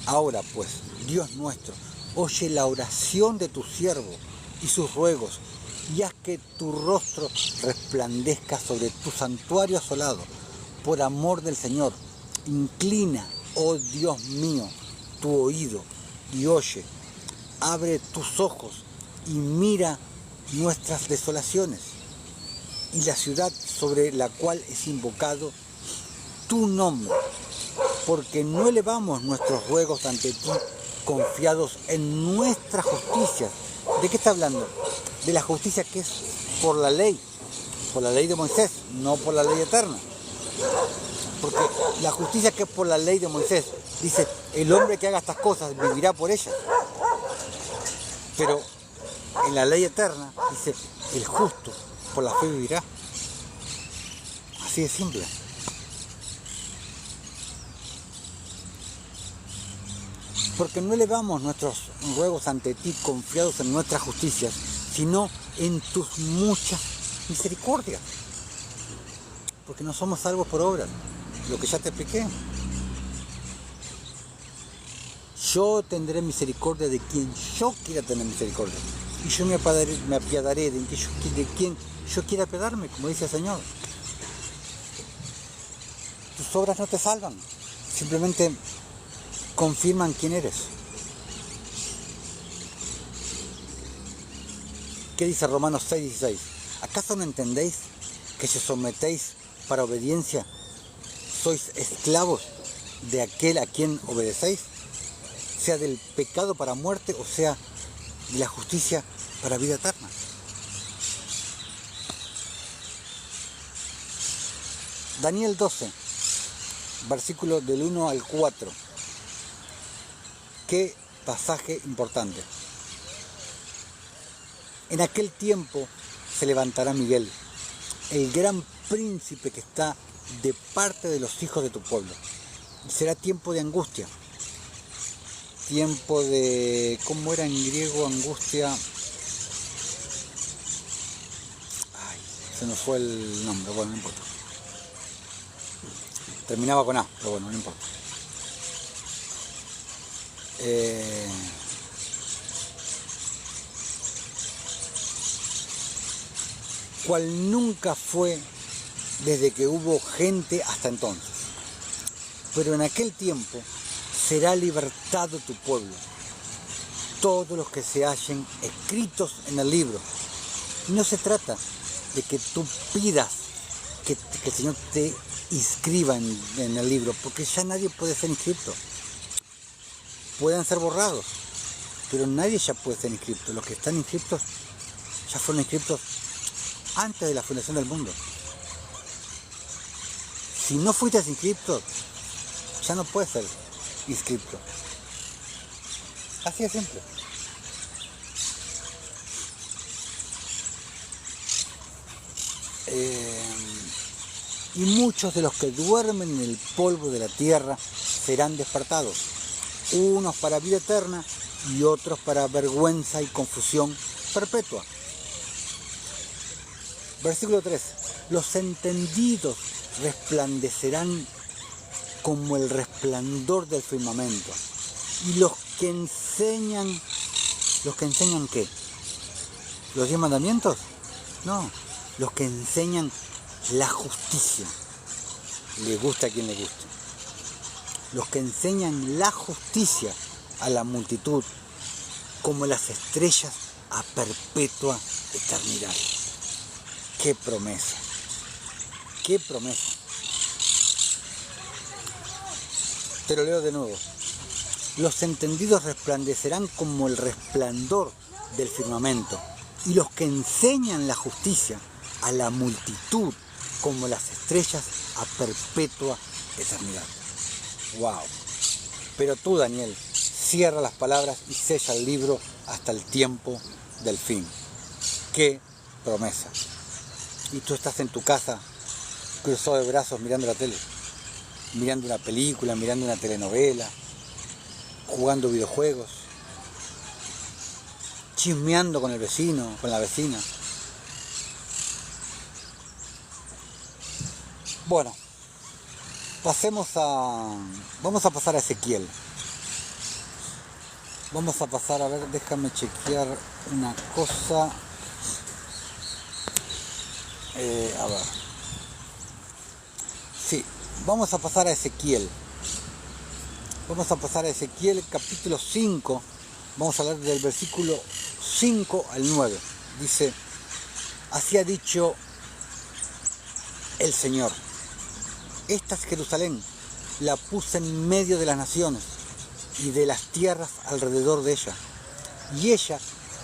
Ahora pues, Dios nuestro, oye la oración de tu siervo y sus ruegos, y haz que tu rostro resplandezca sobre tu santuario asolado, por amor del Señor. Inclina, oh Dios mío, tu oído y oye, abre tus ojos y mira nuestras desolaciones y la ciudad sobre la cual es invocado tu nombre, porque no elevamos nuestros ruegos ante ti confiados en nuestra justicia. ¿De qué está hablando? De la justicia que es por la ley de Moisés, no por la ley eterna. Porque la justicia que es por la ley de Moisés, dice, el hombre que haga estas cosas vivirá por ellas. Pero en la ley eterna, dice, el justo por la fe vivirá. Así de simple. Porque no elevamos nuestros ruegos ante ti confiados en nuestras justicias, sino en tus muchas misericordias. Porque no somos salvos por obras, lo que ya te expliqué. Yo tendré misericordia de quien yo quiera tener misericordia. y yo me apiadaré de quien yo quiera apiadarme, como dice el Señor. Tus obras no te salvan, simplemente confirman quién eres. ¿Qué dice Romanos 6:16? ¿Acaso no entendéis que si os sometéis para obediencia, sois esclavos de aquel a quien obedecéis? Sea del pecado para muerte o sea de la justicia para vida eterna. Daniel 12, versículo del 1 al 4. Qué pasaje importante. En aquel tiempo se levantará Miguel, el gran príncipe que está de parte de los hijos de tu pueblo. Será tiempo de angustia. Tiempo de... ¿Cómo era en griego angustia? Ay, se nos fue el nombre, bueno, no importa. Terminaba con A, pero bueno, no importa. Cual nunca fue desde que hubo gente hasta entonces. Pero en aquel tiempo será libertado tu pueblo, todos los que se hallen escritos en el libro. No se trata de que tú pidas que el Señor te inscriba en el libro, porque ya nadie puede ser inscrito. Pueden ser borrados, pero nadie ya puede ser inscrito. Los que están inscritos ya fueron inscritos antes de la fundación del mundo. Si no fuiste inscrito, ya no puedes ser inscrito. Así de simple. Y muchos de los que duermen en el polvo de la tierra serán despertados, unos para vida eterna y otros para vergüenza y confusión perpetua. Versículo 3. Los entendidos resplandecerán como el resplandor del firmamento. Y los que enseñan ¿qué? ¿Los 10 mandamientos? No, los que enseñan la justicia. Le gusta a quien le guste. Los que enseñan la justicia a la multitud, como las estrellas a perpetua eternidad. ¡Qué promesa! ¡Qué promesa! Te lo leo de nuevo. Los entendidos resplandecerán como el resplandor del firmamento, y los que enseñan la justicia a la multitud como las estrellas a perpetua eternidad. ¡Wow! Pero tú, Daniel, cierra las palabras y sella el libro hasta el tiempo del fin. ¡Qué promesa! Y tú estás en tu casa, cruzado de brazos, mirando la tele, mirando una película, mirando una telenovela, jugando videojuegos, chismeando con el vecino, con la vecina. Bueno, vamos a pasar a Ezequiel. Vamos a pasar, a ver, déjame chequear una cosa. A ver. Sí, vamos a pasar a Ezequiel. Vamos a pasar a Ezequiel capítulo 5. Vamos a hablar del versículo 5 al 9. Dice: así ha dicho el Señor. Esta es Jerusalén, la puse en medio de las naciones y de las tierras alrededor de ella. Y ella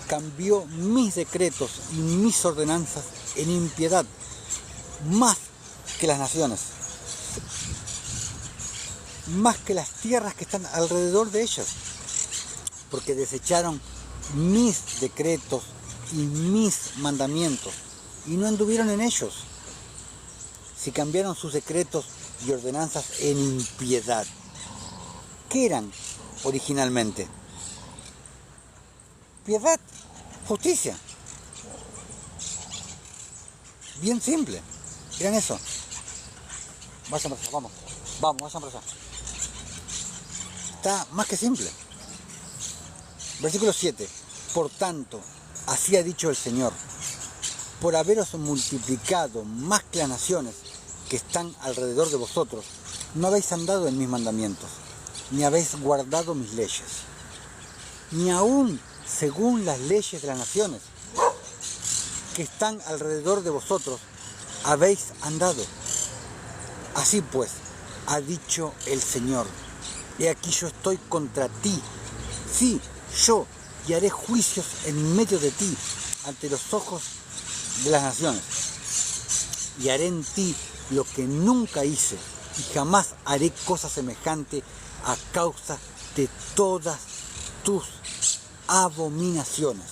cambió mis decretos y mis ordenanzas en impiedad, más que las naciones, más que las tierras que están alrededor de ellas, porque desecharon mis decretos y mis mandamientos y no anduvieron en ellos. Si cambiaron sus decretos y ordenanzas en impiedad, ¿qué eran originalmente? Piedad, justicia. Bien simple. Miren eso. Vayan para allá, vamos, vayan para allá. Está más que simple. Versículo 7. Por tanto, así ha dicho el Señor, por haberos multiplicado más que las naciones que están alrededor de vosotros, no habéis andado en mis mandamientos, ni habéis guardado mis leyes, ni aún según las leyes de las naciones que están alrededor de vosotros, habéis andado. Así pues, ha dicho el Señor, he aquí yo estoy contra ti, sí, yo, y haré juicios en medio de ti, ante los ojos de las naciones, y haré en ti lo que nunca hice, y jamás haré cosa semejante a causa de todas tus abominaciones.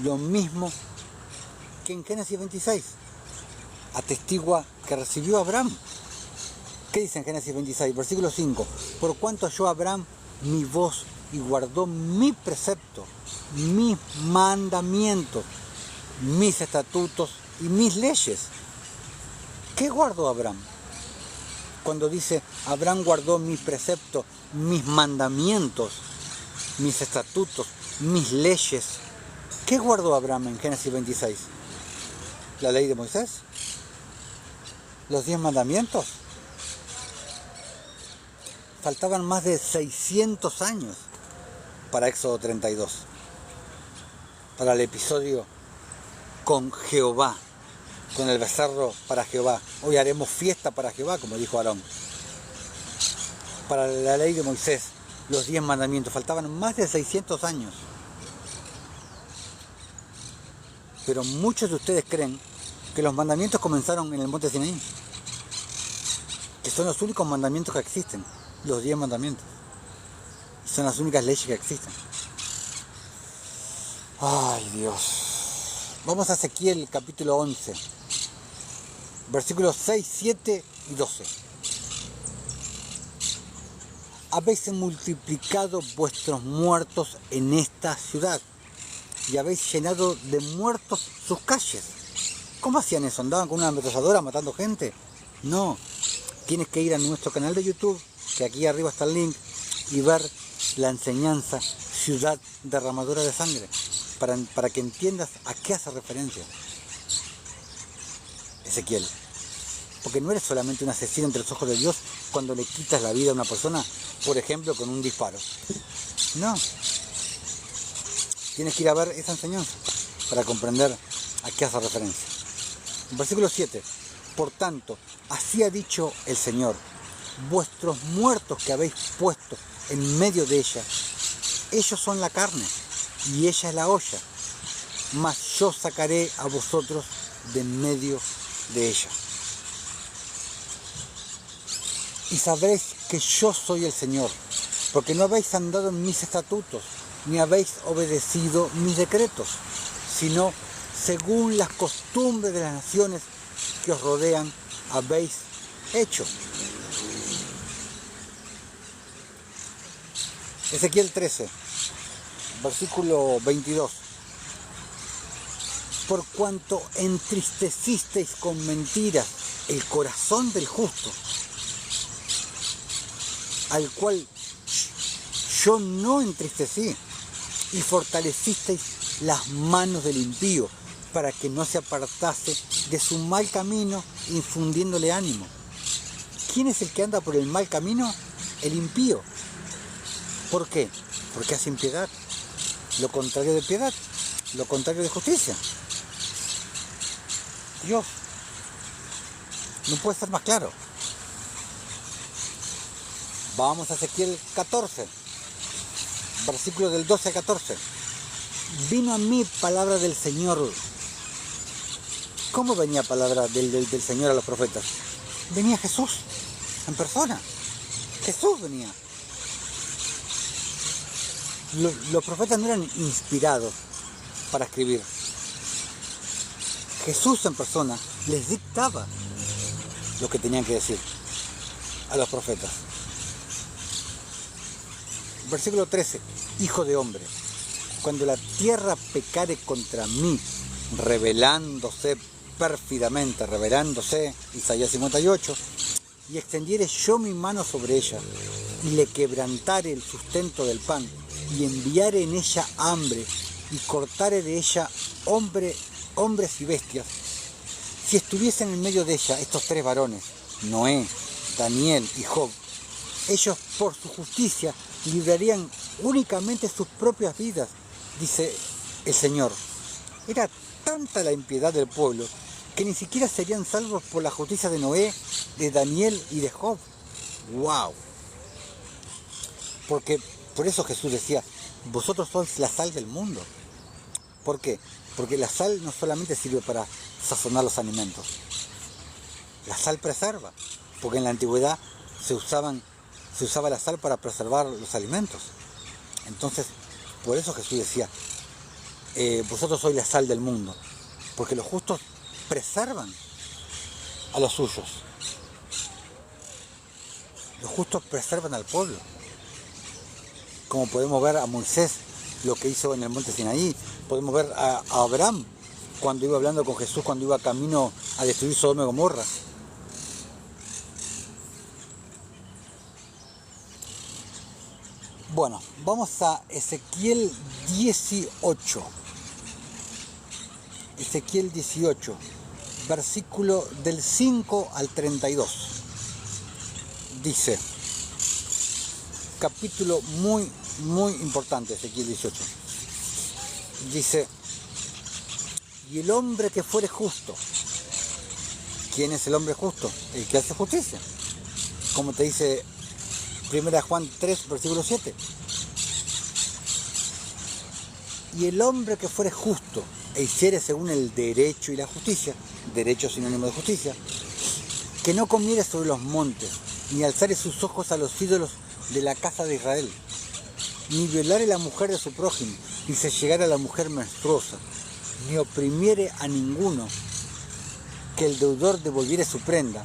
Lo mismo que en Génesis 26, atestigua que recibió Abraham. ¿Qué dice en Génesis 26, versículo 5? Por cuanto halló Abraham mi voz y guardó mi precepto, mis mandamientos, mis estatutos y mis leyes. ¿Qué guardó Abraham? Cuando dice Abraham guardó mi precepto, mis mandamientos, mis estatutos, mis leyes. ¿Qué guardó Abraham en Génesis 26? ¿La ley de Moisés? ¿Los 10 mandamientos? Faltaban más de 600 años para Éxodo 32, para el episodio con Jehová, con el becerro para Jehová. Hoy haremos fiesta para Jehová, como dijo Aarón. Para la ley de Moisés, los 10 mandamientos, faltaban más de 600 años. Pero muchos de ustedes creen que los mandamientos comenzaron en el monte Sinaí, que son los únicos mandamientos que existen, los 10 mandamientos. Son las únicas leyes que existen. Ay, Dios. Vamos a Ezequiel capítulo 11, versículos 6, 7 y 12. Habéis multiplicado vuestros muertos en esta ciudad y habéis llenado de muertos sus calles. ¿Cómo hacían eso? ¿Andaban con una ametralladora matando gente? No. Tienes que ir a nuestro canal de YouTube, que aquí arriba está el link, y ver la enseñanza Ciudad Derramadora de Sangre, para que entiendas a qué hace referencia Ezequiel. Porque no eres solamente un asesino entre los ojos de Dios cuando le quitas la vida a una persona, por ejemplo, con un disparo. No. Tienes que ir a ver esa enseñanza para comprender a qué hace referencia. Versículo 7. Por tanto, así ha dicho el Señor, vuestros muertos que habéis puesto en medio de ella, ellos son la carne y ella es la olla, mas yo sacaré a vosotros de en medio de ella. Y sabréis que yo soy el Señor, porque no habéis andado en mis estatutos, ni habéis obedecido mis decretos, sino según las costumbres de las naciones que os rodean, habéis hecho. Ezequiel 13, versículo 22. Por cuanto entristecisteis con mentiras el corazón del justo, al cual yo no entristecí, y fortalecisteis las manos del impío, para que no se apartase de su mal camino, infundiéndole ánimo. ¿Quién es el que anda por el mal camino? El impío. ¿Por qué? Porque hace impiedad. Lo contrario de piedad, lo contrario de justicia. Dios, no puede ser más claro. Vamos a Ezequiel 14, versículos del 12 al 14. Vino a mí palabra del Señor. ¿Cómo venía palabra del Señor a los profetas? Venía Jesús, en persona. Jesús venía. Los profetas no eran inspirados para escribir. Jesús en persona les dictaba lo que tenían que decir a los profetas. Versículo 13. Hijo de hombre, cuando la tierra pecare contra mí, rebelándose pérfidamente, Isaías 58, y extendiere yo mi mano sobre ella, y le quebrantare el sustento del pan, y enviare en ella hambre, y cortare de ella hombres y bestias, si estuviesen en medio de ella estos tres varones, Noé, Daniel y Job, ellos por su justicia librarían únicamente sus propias vidas, dice el Señor. Era tanta la impiedad del pueblo que ni siquiera serían salvos por la justicia de Noé, de Daniel y de Job. ¡Wow! Porque por eso Jesús decía, vosotros sois la sal del mundo. ¿Por qué? Porque la sal no solamente sirve para sazonar los alimentos. La sal preserva, porque en la antigüedad se usaba la sal para preservar los alimentos. Entonces, por eso Jesús decía, vosotros sois la sal del mundo, porque los justos preservan a los suyos. Los justos preservan al pueblo. Como podemos ver a Moisés, lo que hizo en el monte Sinaí. Podemos ver a Abraham, cuando iba hablando con Jesús, cuando iba camino a destruir Sodoma y Gomorra. Bueno, vamos a Ezequiel 18. Ezequiel 18, versículo del 5 al 32. Dice, capítulo muy importante, Ezequiel 18. Dice, y el hombre que fuere justo. ¿Quién es el hombre justo? El que hace justicia. Como te dice 1 Juan 3, versículo 7. Y el hombre que fuere justo e hiciere según el derecho y la justicia, derecho sinónimo de justicia, que no comiere sobre los montes, ni alzare sus ojos a los ídolos de la casa de Israel, ni violare la mujer de su prójimo, ni se llegare a la mujer menstruosa, ni oprimiere a ninguno, que el deudor devolviere su prenda,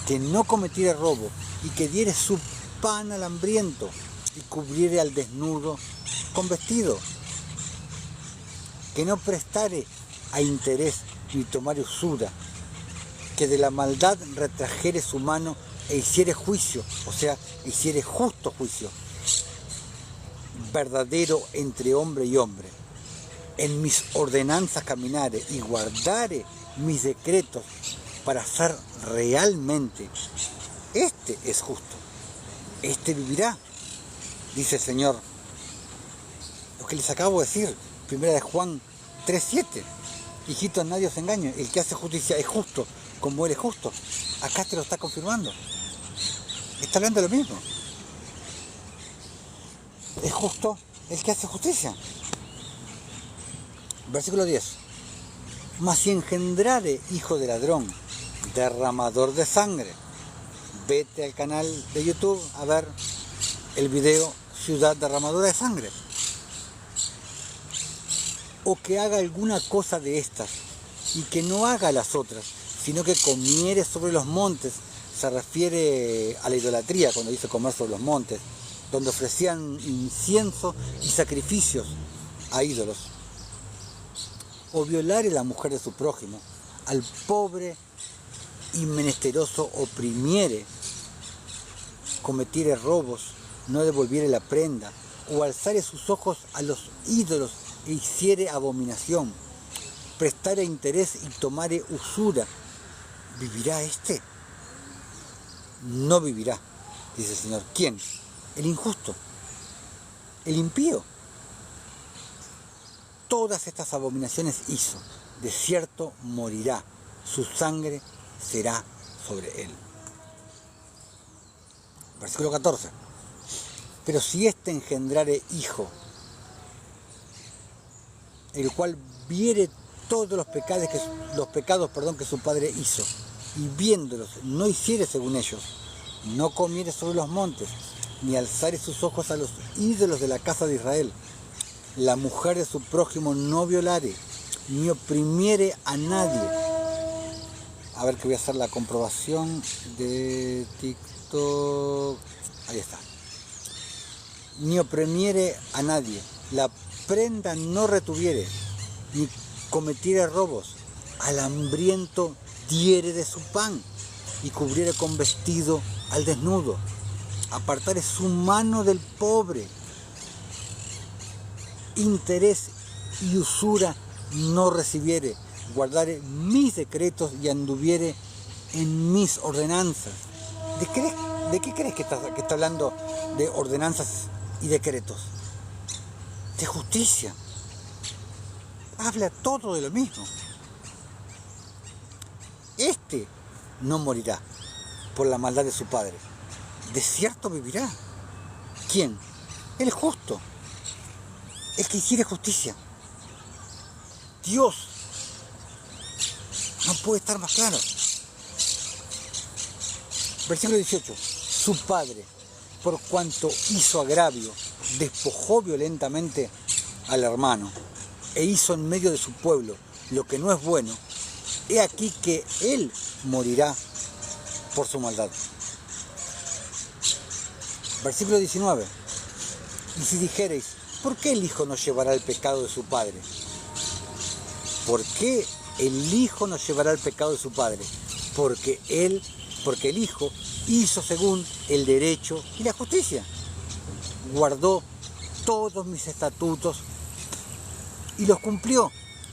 que no cometiere robo, y que diere su pan al hambriento, y cubriere al desnudo con vestido, que no prestare a interés, ni tomare usura, que de la maldad retrajere su mano, e hiciere juicio, o sea, hiciere justo juicio, verdadero entre hombre y hombre, en mis ordenanzas caminare y guardare mis decretos para hacer realmente, este es justo, este vivirá, dice el Señor. Lo que les acabo de decir, 1 Juan 3:7, hijitos, nadie os engañe, el que hace justicia es justo, como él es justo. Acá te lo está confirmando. Está hablando de lo mismo. Es justo el que hace justicia. Versículo 10. Mas si engendrare hijo de ladrón, derramador de sangre, vete al canal de YouTube a ver el video Ciudad Derramadora de Sangre. O que haga alguna cosa de estas, y que no haga las otras, sino que comiere sobre los montes. Se refiere a la idolatría cuando dice comer sobre los montes, donde ofrecían incienso y sacrificios a ídolos. O violare la mujer de su prójimo, al pobre y menesteroso oprimiere, cometiere robos, no devolviere la prenda, o alzare sus ojos a los ídolos e hiciere abominación, prestare interés y tomare usura, ¿vivirá este? No vivirá, dice el Señor. ¿Quién? El injusto, el impío. Todas estas abominaciones hizo, de cierto morirá, su sangre será sobre él. Versículo 14. Pero si éste engendrare hijo, el cual viere todos los pecados que su padre hizo, y viéndolos no hiciere según ellos, no comiere sobre los montes, ni alzare sus ojos a los ídolos de la casa de Israel, la mujer de su prójimo no violare, ni oprimiere a nadie. A ver que voy a hacer la comprobación de TikTok. Ahí está. Ni oprimiere a nadie, la prenda no retuviere, ni cometiere robos, al hambriento diere de su pan, y cubriere con vestido al desnudo, apartare su mano del pobre, interés y usura no recibiere, guardare mis decretos y anduviere en mis ordenanzas. ¿De qué crees que está hablando de ordenanzas y decretos? De justicia. Habla todo de lo mismo. Este no morirá por la maldad de su padre. De cierto vivirá. ¿Quién? El justo. El que hiciere justicia. Dios. No puede estar más claro. Versículo 18. Su padre, por cuanto hizo agravio, despojó violentamente al hermano e hizo en medio de su pueblo lo que no es bueno. He aquí que él morirá por su maldad. Versículo 19. Y si dijereis, ¿por qué el hijo no llevará el pecado de su padre? ¿Por qué el hijo no llevará el pecado de su padre? Porque el hijo hizo según el derecho y la justicia. Guardó todos mis estatutos y los cumplió.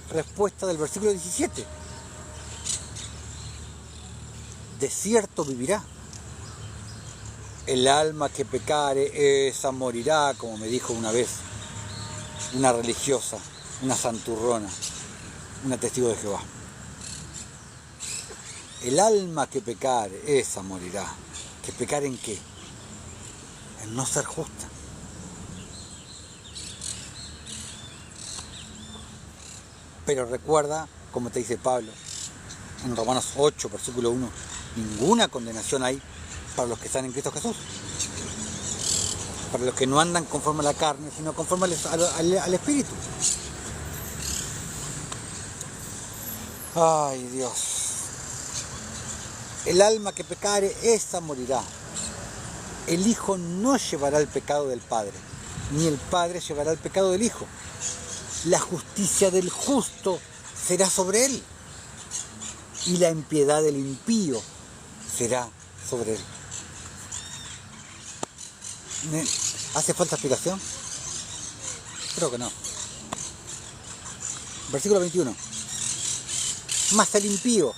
Respuesta del versículo 17. De cierto vivirá. El alma que pecare, esa morirá, como me dijo una vez una religiosa, una santurrona, una testigo de Jehová. El alma que pecare, esa morirá. ¿Que pecar en qué? En no ser justa. Pero recuerda, como te dice Pablo, en Romanos 8, versículo 1, ninguna condenación hay para los que están en Cristo Jesús. Para los que no andan conforme a la carne, sino conforme al Espíritu. Ay, Dios. El alma que pecare, esa morirá. El Hijo no llevará el pecado del Padre, ni el Padre llevará el pecado del Hijo. La justicia del justo será sobre él, y la impiedad del impío será sobre él. ¿Hace falta explicación? Creo que no. Versículo 21. Mas el impío,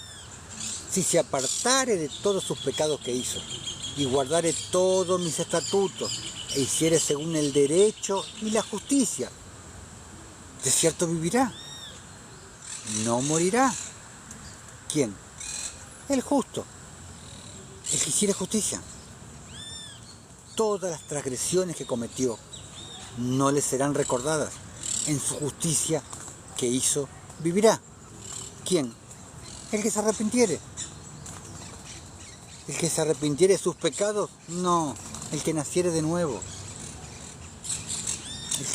si se apartare de todos sus pecados que hizo, y guardare todos mis estatutos, e hiciere según el derecho y la justicia, de cierto vivirá, no morirá. ¿Quién? El justo, el que hiciere justicia. Todas las transgresiones que cometió no le serán recordadas. En su justicia que hizo vivirá. ¿Quién? El que se arrepintiere. El que se arrepintiere de sus pecados, no, el que naciere de nuevo. El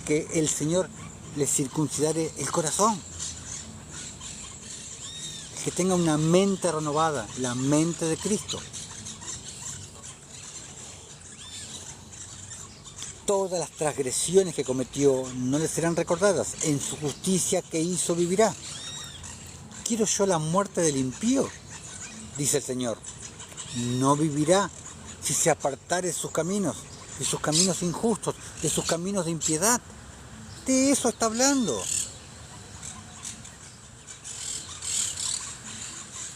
que el Señor le circuncidare el corazón. El que tenga una mente renovada, la mente de Cristo. Todas las transgresiones que cometió no le serán recordadas. En su justicia que hizo vivirá. ¿Quiero yo la muerte del impío? Dice el Señor. No vivirá si se apartare de sus caminos injustos, de sus caminos de impiedad. De eso está hablando.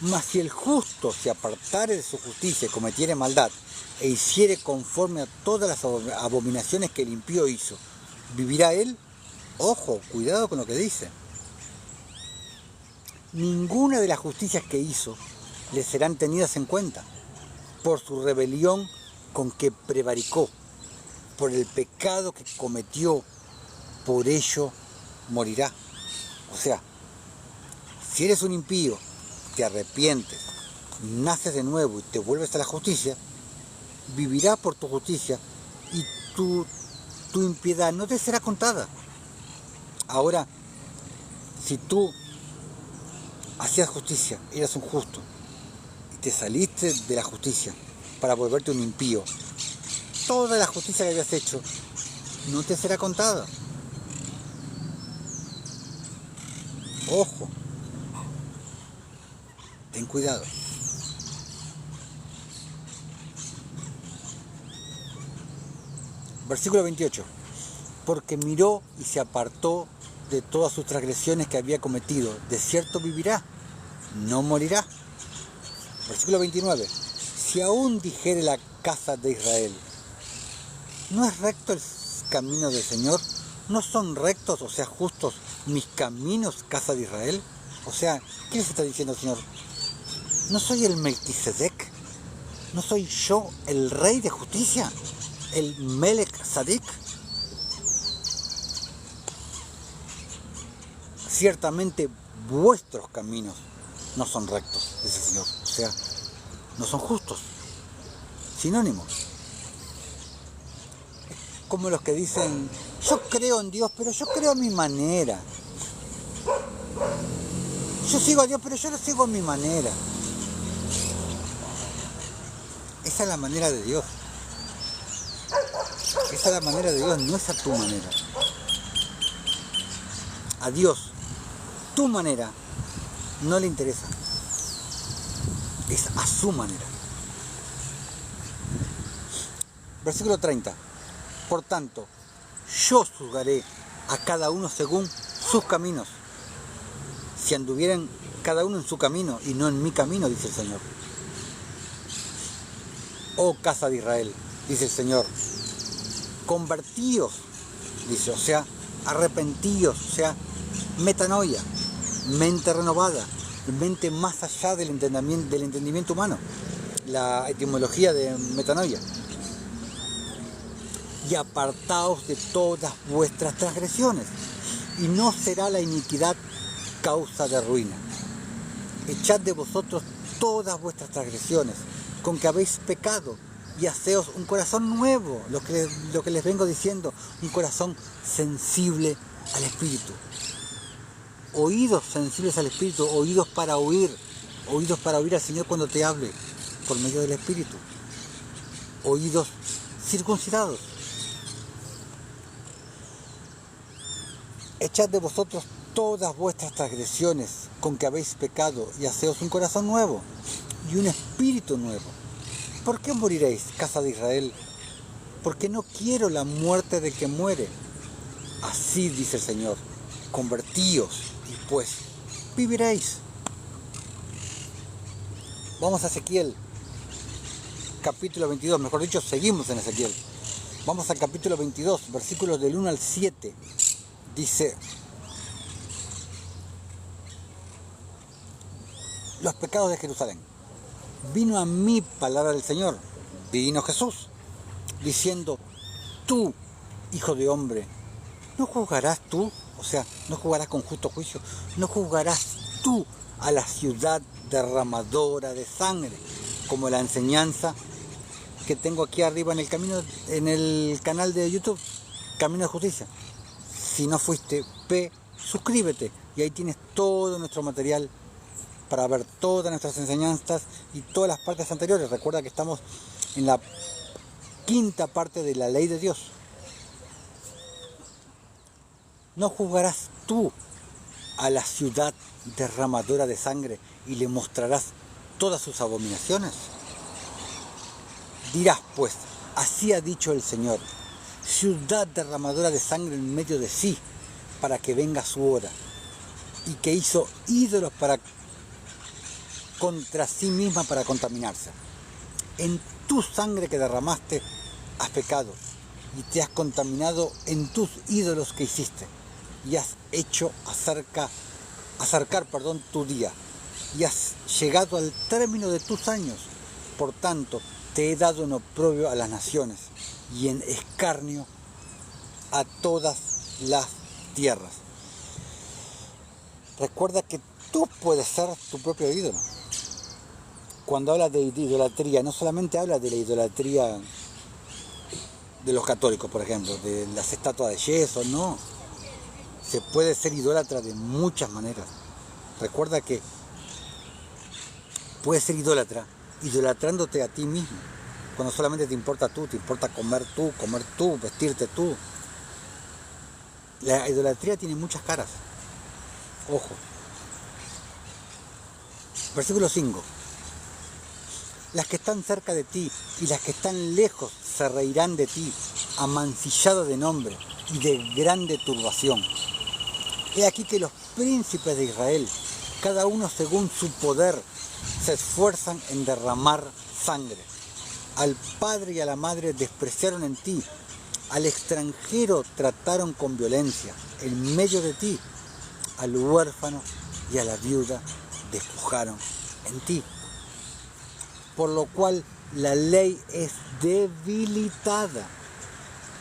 Mas si el justo se apartare de su justicia y cometiere maldad, e hiciere conforme a todas las abominaciones que el impío hizo, ¿vivirá él? Ojo, cuidado con lo que dice. Ninguna de las justicias que hizo le serán tenidas en cuenta por su rebelión con que prevaricó, por el pecado que cometió, por ello morirá. O sea, si eres un impío, te arrepientes, naces de nuevo y te vuelves a la justicia, vivirá por tu justicia y tu impiedad no te será contada. Ahora, si tú hacías justicia, eras un justo, y te saliste de la justicia para volverte un impío, toda la justicia que habías hecho no te será contada. Ojo, ten cuidado. Versículo 28. Porque miró y se apartó de todas sus transgresiones que había cometido. De cierto vivirá, no morirá. Versículo 29. Si aún dijere la casa de Israel, ¿no es recto el camino del Señor? ¿No son rectos, o sea, justos, mis caminos, casa de Israel? O sea, ¿qué les está diciendo el Señor? ¿No soy el Melquisedec? ¿No soy yo el rey de justicia? ¿El Melech Sadik? Ciertamente vuestros caminos no son rectos, dice el Señor. O sea, no son justos. Sinónimo. Como los que dicen, yo creo en Dios, pero yo creo a mi manera. Yo sigo a Dios, pero yo lo sigo a mi manera. Esa es la manera de Dios. Esa es la manera de Dios, no es a tu manera. A Dios, tu manera, no le interesa. Es a su manera. Versículo 30. Por tanto, yo juzgaré a cada uno según sus caminos. Si anduvieran cada uno en su camino y no en mi camino, dice el Señor. Oh casa de Israel, dice el Señor, convertíos, dice, o sea, arrepentíos, o sea, metanoia, mente renovada, mente más allá del entendimiento humano, la etimología de metanoia. Y apartaos de todas vuestras transgresiones, y no será la iniquidad causa de ruina. Echad de vosotros todas vuestras transgresiones, con que habéis pecado, y haceos un corazón nuevo, lo que les vengo diciendo, un corazón sensible al Espíritu. Oídos sensibles al Espíritu, oídos para oír al Señor cuando te hable, por medio del Espíritu. Oídos circuncidados. Echad de vosotros todas vuestras transgresiones, con que habéis pecado, y haceos un corazón nuevo, y un espíritu nuevo. ¿Por qué moriréis, casa de Israel? Porque no quiero la muerte de que muere. Así dice el Señor, convertíos, y pues viviréis. Vamos a Ezequiel, capítulo 22, mejor dicho, seguimos en Ezequiel. Vamos al capítulo 22, versículos del 1 al 7. Dice, los pecados de Jerusalén. Vino a mí palabra del Señor, vino Jesús, diciendo, tú, hijo de hombre, ¿no juzgarás tú? O sea, ¿no juzgarás con justo juicio? ¿No juzgarás tú a la ciudad derramadora de sangre? Como la enseñanza que tengo aquí arriba en el canal de YouTube, Camino de Justicia. Si no fuiste, suscríbete y ahí tienes todo nuestro material para ver todas nuestras enseñanzas y todas las partes anteriores. Recuerda que estamos en la quinta parte de la ley de Dios. ¿No juzgarás tú a la ciudad derramadora de sangre y le mostrarás todas sus abominaciones? Dirás pues, así ha dicho el Señor, ciudad derramadora de sangre en medio de sí, para que venga su hora, y que hizo ídolos contra sí misma para contaminarse. En tu sangre que derramaste has pecado, y te has contaminado en tus ídolos que hiciste, y has hecho acercar tu día, y has llegado al término de tus años. Por tanto, te he dado en oprobio a las naciones, y en escarnio a todas las tierras. Recuerda que tú puedes ser tu propio ídolo. Cuando habla de idolatría, no solamente habla de la idolatría de los católicos, por ejemplo, de las estatuas de yeso, no. Se puede ser idólatra de muchas maneras. Recuerda que puedes ser idolatrándote a ti mismo. Cuando solamente te importa tú, te importa comer tú, vestirte tú. La idolatría tiene muchas caras. Ojo. Versículo 5. Las que están cerca de ti y las que están lejos se reirán de ti, amancillado de nombre y de grande turbación. He aquí que los príncipes de Israel, cada uno según su poder, se esfuerzan en derramar sangre. Al padre y a la madre despreciaron en ti, al extranjero trataron con violencia. En medio de ti, al huérfano y a la viuda despojaron en ti. Por lo cual la ley es debilitada.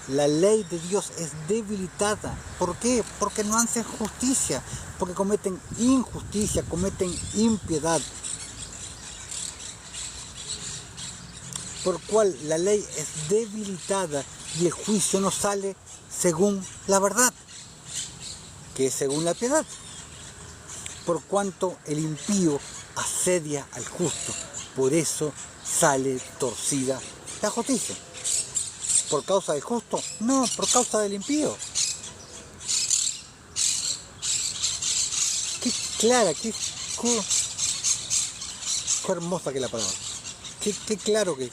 La ley de Dios es debilitada. ¿Por qué? Porque no hacen justicia, porque cometen injusticia, cometen impiedad. Por cual la ley es debilitada y el juicio no sale según la verdad, que es según la piedad. Por cuanto el impío asedia al justo, por eso sale torcida la justicia. ¿Por causa del justo? No, por causa del impío. Qué clara, qué hermosa que es la palabra. Qué claro que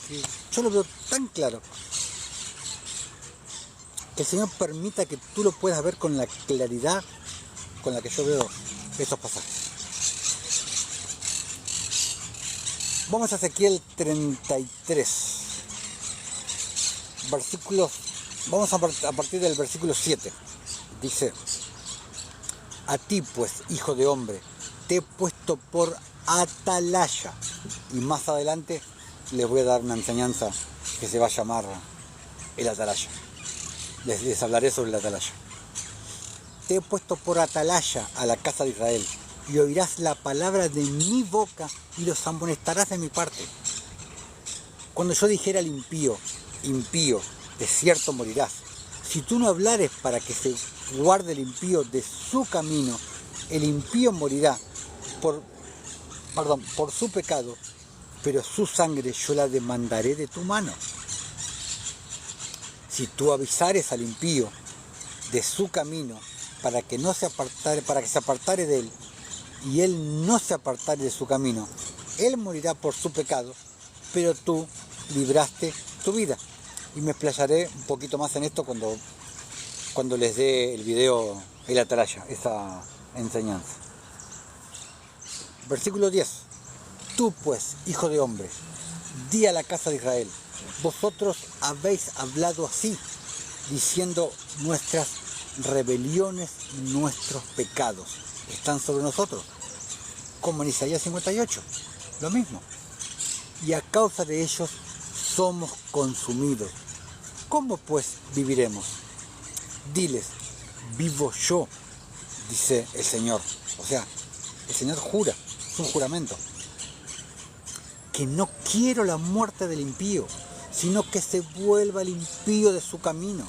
yo lo veo tan claro. Que el Señor permita que tú lo puedas ver con la claridad con la que yo veo estos pasajes. Vamos a Ezequiel 33. Versículos, vamos a partir del versículo 7. Dice: a ti pues, hijo de hombre, te he puesto por atalaya. Y más adelante les voy a dar una enseñanza que se va a llamar el atalaya. Les hablaré sobre el atalaya. Te he puesto por atalaya a la casa de Israel, y oirás la palabra de mi boca y los amonestarás de mi parte. Cuando yo dijera al impío, impío, de cierto morirás, si tú no hablares para que se guarde el impío de su camino, el impío morirá por su pecado, pero su sangre yo la demandaré de tu mano. Si tú avisares al impío de su camino para que se apartare de él, y él no se apartare de su camino, él morirá por su pecado, pero tú libraste tu vida. Y me explayaré un poquito más en esto cuando les dé el video, el atalaya, esa enseñanza. Versículo 10. Tú pues, hijo de hombre, di a la casa de Israel: vosotros habéis hablado así, diciendo, nuestras rebeliones y nuestros pecados están sobre nosotros, como en Isaías 58, lo mismo. Y a causa de ellos somos consumidos. ¿Cómo pues viviremos? Diles: vivo yo, dice el Señor. O sea, el Señor jura, es un juramento, que no quiero la muerte del impío, sino que se vuelva el impío de su camino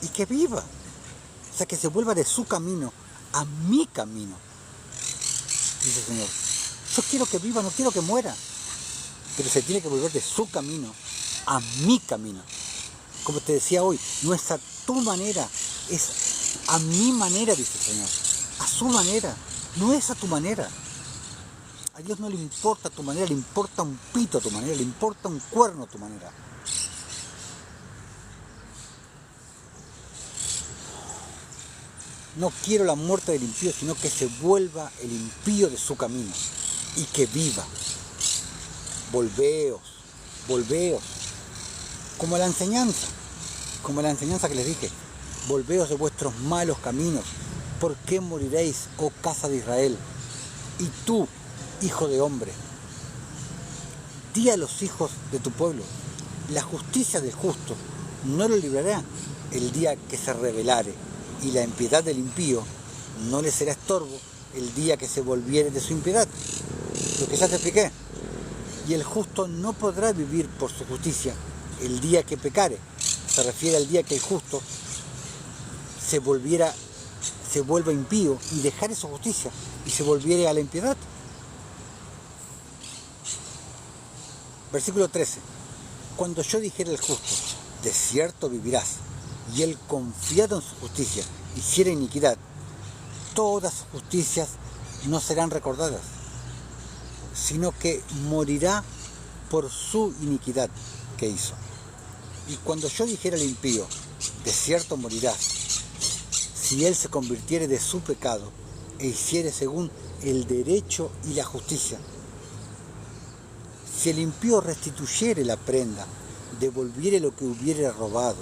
y que viva. O sea, que se vuelva de su camino a mi camino, dice el Señor. Yo quiero que viva, no quiero que muera, pero se tiene que volver de su camino a mi camino. Como te decía hoy, no es a tu manera, es a mi manera, dice el Señor. A su manera, no es a tu manera. A Dios no le importa tu manera, le importa un pito a tu manera, le importa un cuerno a tu manera. No quiero la muerte del impío, sino que se vuelva el impío de su camino y que viva. Volveos, como la enseñanza que les dije. Volveos de vuestros malos caminos. ¿Por qué moriréis, oh casa de Israel? Y tú, hijo de hombre, di a los hijos de tu pueblo: la justicia del justo no lo librará el día que se rebelare, y la impiedad del impío no le será estorbo el día que se volviere de su impiedad. Lo que ya te expliqué. Y el justo no podrá vivir por su justicia el día que pecare. Se refiere al día que el justo se vuelva impío y dejare su justicia y se volviere a la impiedad. Versículo 13. Cuando yo dijera al justo: de cierto vivirás, y él, confiado en su justicia, hiciera iniquidad, todas sus justicias no serán recordadas, sino que morirá por su iniquidad que hizo. Y cuando yo dijera al impío: de cierto morirás, si él se convirtiere de su pecado e hiciere según el derecho y la justicia. Si el impío restituyere la prenda, devolviere lo que hubiere robado,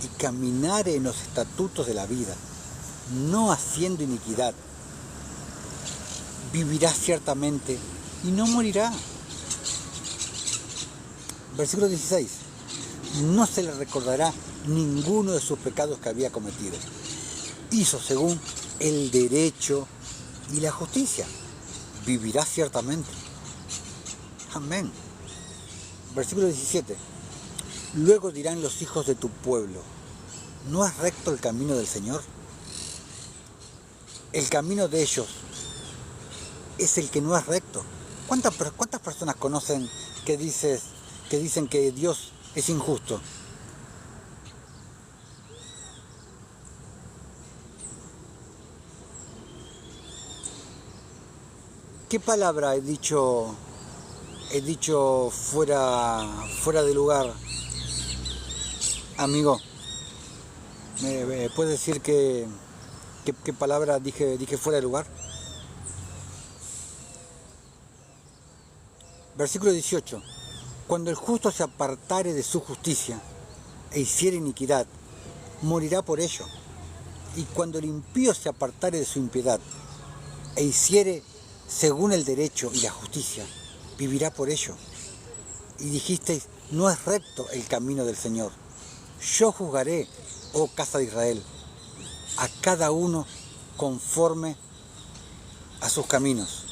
y caminare en los estatutos de la vida, no haciendo iniquidad, vivirá ciertamente y no morirá. Versículo 16. No se le recordará ninguno de sus pecados que había cometido. Hizo según el derecho y la justicia. Vivirá ciertamente. Amén. Versículo 17. Luego dirán los hijos de tu pueblo, ¿no es recto el camino del Señor? El camino de ellos es el que no es recto. ¿Cuántas personas conocen que dicen que Dios es injusto? ¿Qué palabra he dicho fuera de lugar? Amigo, ¿me puedes decir qué palabra dije fuera de lugar? Versículo 18. Cuando el justo se apartare de su justicia e hiciere iniquidad, morirá por ello. Y cuando el impío se apartare de su impiedad e hiciere según el derecho y la justicia, vivirá por ello. Y dijisteis, no es recto el camino del Señor. Yo juzgaré, oh casa de Israel, a cada uno conforme a sus caminos.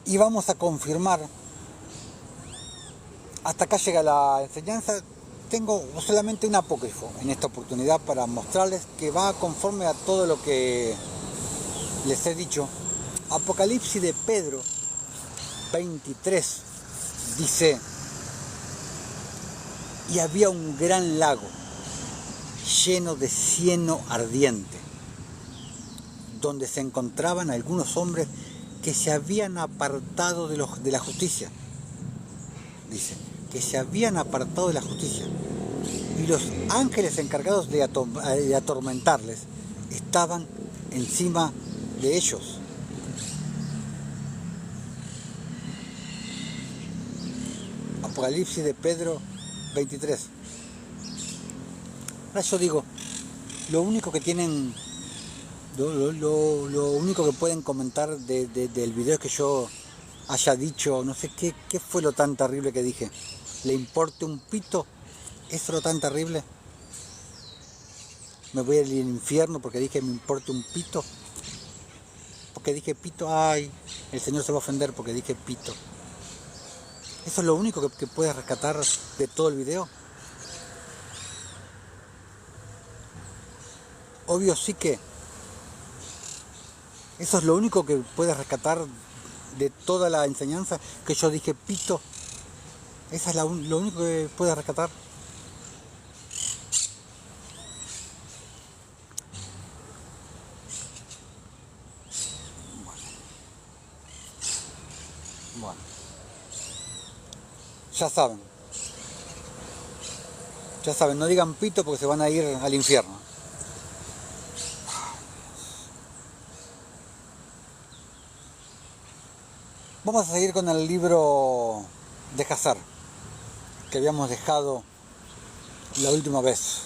Y vamos a confirmar, hasta acá llega la enseñanza. Tengo solamente un apócrifo en esta oportunidad para mostrarles que va conforme a todo lo que les he dicho. Apocalipsis de Pedro 23 dice, y había un gran lago lleno de cieno ardiente, donde se encontraban algunos hombres que se habían apartado de la justicia. Dice, que se habían apartado de la justicia. Y los ángeles encargados de atormentarles estaban encima de ellos. Apocalipsis de Pedro 23. Ahora yo digo, lo único que tienen, lo único que pueden comentar del video que yo haya dicho, no sé qué fue lo tan terrible que dije. ¿Le importe un pito? ¿Eso es lo tan terrible? ¿Me voy al infierno porque dije me importe un pito? Porque dije pito, ay, el Señor se va a ofender porque dije pito. ¿Eso es lo único que puedes rescatar de todo el video? Obvio sí que eso es lo único que puedes rescatar de toda la enseñanza, que yo dije pito. Eso es lo único que puedes rescatar. Bueno. Ya saben, no digan pito porque se van a ir al infierno. Vamos a seguir con el libro de Hazar, que habíamos dejado la última vez.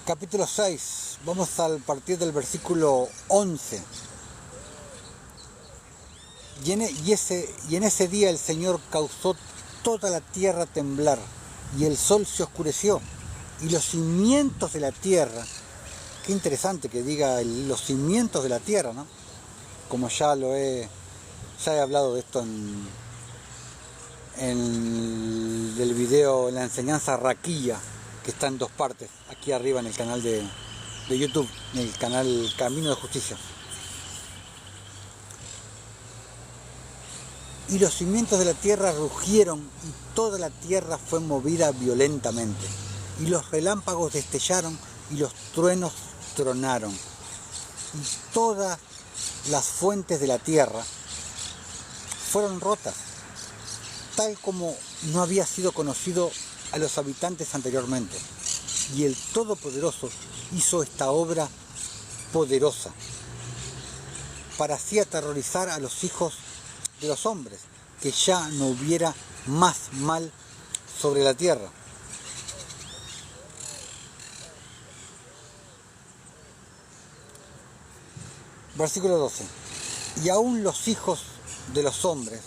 Capítulo 6, vamos a partir del versículo 11. Y en ese día el Señor causó toda la tierra a temblar, y el sol se oscureció, y los cimientos de la tierra, qué interesante que diga los cimientos de la tierra, ¿no? Como ya he hablado de esto en el video, en la enseñanza raquilla, que está en 2 partes, aquí arriba en el canal de YouTube, en el canal Camino de Justicia. Y los cimientos de la tierra rugieron, y toda la tierra fue movida violentamente. Y los relámpagos destellaron, y los truenos tronaron. Y todas las fuentes de la tierra fueron rotas, tal como no había sido conocido a los habitantes anteriormente. Y el Todopoderoso hizo esta obra poderosa para así aterrorizar a los hijos de los hombres, que ya no hubiera más mal sobre la tierra. Versículo 12. Y aún los hijos de los hombres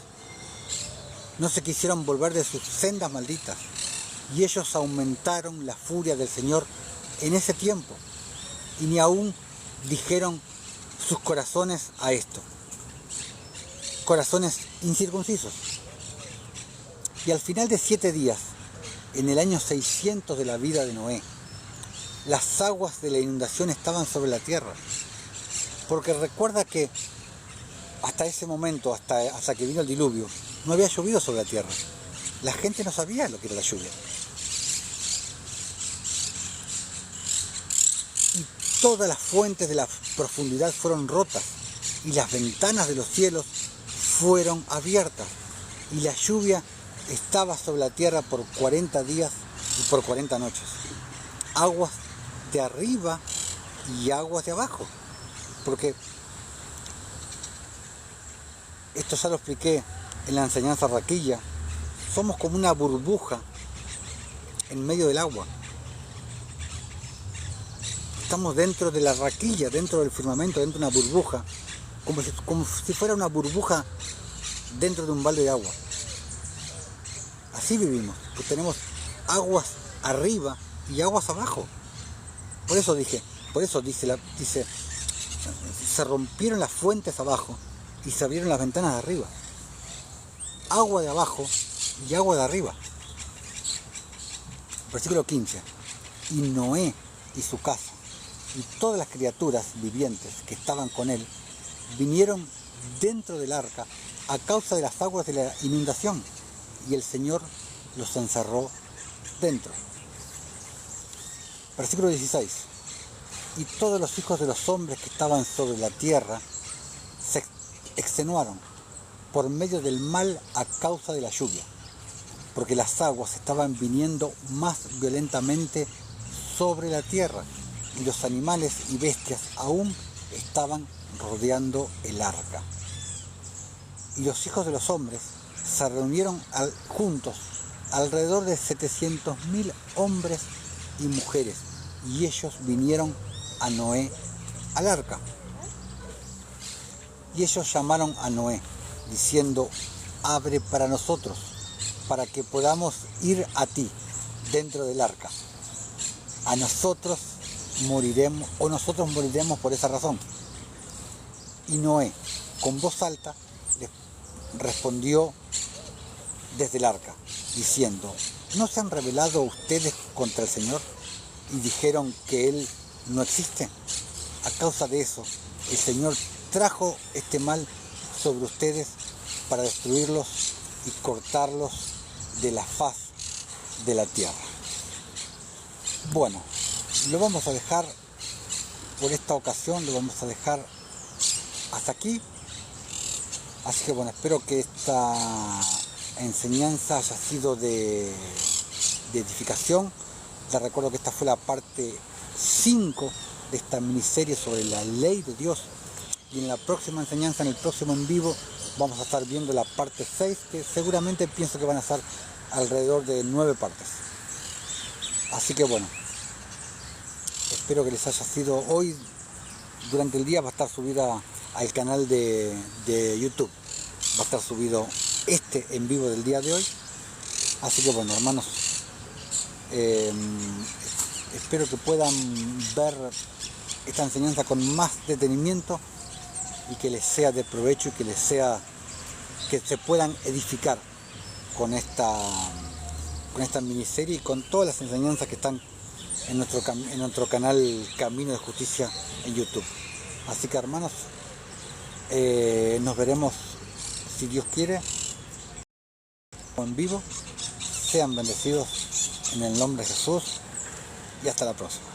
no se quisieron volver de sus sendas malditas, y ellos aumentaron la furia del Señor en ese tiempo, y ni aún dijeron sus corazones a esto, corazones incircuncisos. Y al final de 7 días, en el año 600 de la vida de Noé, las aguas de la inundación estaban sobre la tierra. Porque recuerda que hasta ese momento, hasta que vino el diluvio, no había llovido sobre la tierra. La gente no sabía lo que era la lluvia. Y todas las fuentes de la profundidad fueron rotas, y las ventanas de los cielos fueron abiertas, y la lluvia estaba sobre la tierra por 40 días y por 40 noches. Aguas de arriba y aguas de abajo. Porque esto ya lo expliqué en la enseñanza raquilla. Somos como una burbuja en medio del agua. Estamos dentro de la raquilla, dentro del firmamento, dentro de una burbuja, como si fuera una burbuja dentro de un balde de agua. Así vivimos, pues tenemos aguas arriba y aguas abajo. Por eso dice, se rompieron las fuentes abajo y se abrieron las ventanas de arriba. Agua de abajo y agua de arriba. Versículo 15. Y Noé y su casa y todas las criaturas vivientes que estaban con él vinieron dentro del arca a causa de las aguas de la inundación, y el Señor los encerró dentro. Versículo 16. Y todos los hijos de los hombres que estaban sobre la tierra se extenuaron por medio del mal a causa de la lluvia, porque las aguas estaban viniendo más violentamente sobre la tierra, y los animales y bestias aún estaban rodeando el arca. Y los hijos de los hombres se reunieron juntos, alrededor de 700.000 hombres y mujeres, y ellos vinieron a Noé al arca. Y ellos llamaron a Noé, diciendo: abre para nosotros, para que podamos ir a ti dentro del arca. A nosotros moriremos, o nosotros moriremos por esa razón. Y Noé, con voz alta, les respondió desde el arca, diciendo: ¿no se han rebelado ustedes contra el Señor y dijeron que Él no existe? A causa de eso, el Señor trajo este mal sobre ustedes para destruirlos y cortarlos de la faz de la tierra. Bueno, lo vamos a dejar por esta ocasión, lo vamos a dejar hasta aquí. Así que bueno, espero que esta enseñanza haya sido de edificación. Les recuerdo que esta fue la parte 5 de esta miniserie sobre la ley de Dios, y en la próxima enseñanza, en el próximo en vivo, vamos a estar viendo la parte 6, que seguramente pienso que van a ser alrededor de 9 partes. Así que bueno, espero que les haya sido hoy. Durante el día va a estar subida al canal de YouTube, va a estar subido este en vivo del día de hoy. Así que bueno, hermanos, espero que puedan ver esta enseñanza con más detenimiento y que les sea de provecho, y que se puedan edificar con esta miniserie y con todas las enseñanzas que están en nuestro canal Camino de Justicia en YouTube. Así que hermanos, nos veremos, si Dios quiere, en vivo. Sean bendecidos en el nombre de Jesús, y hasta la próxima.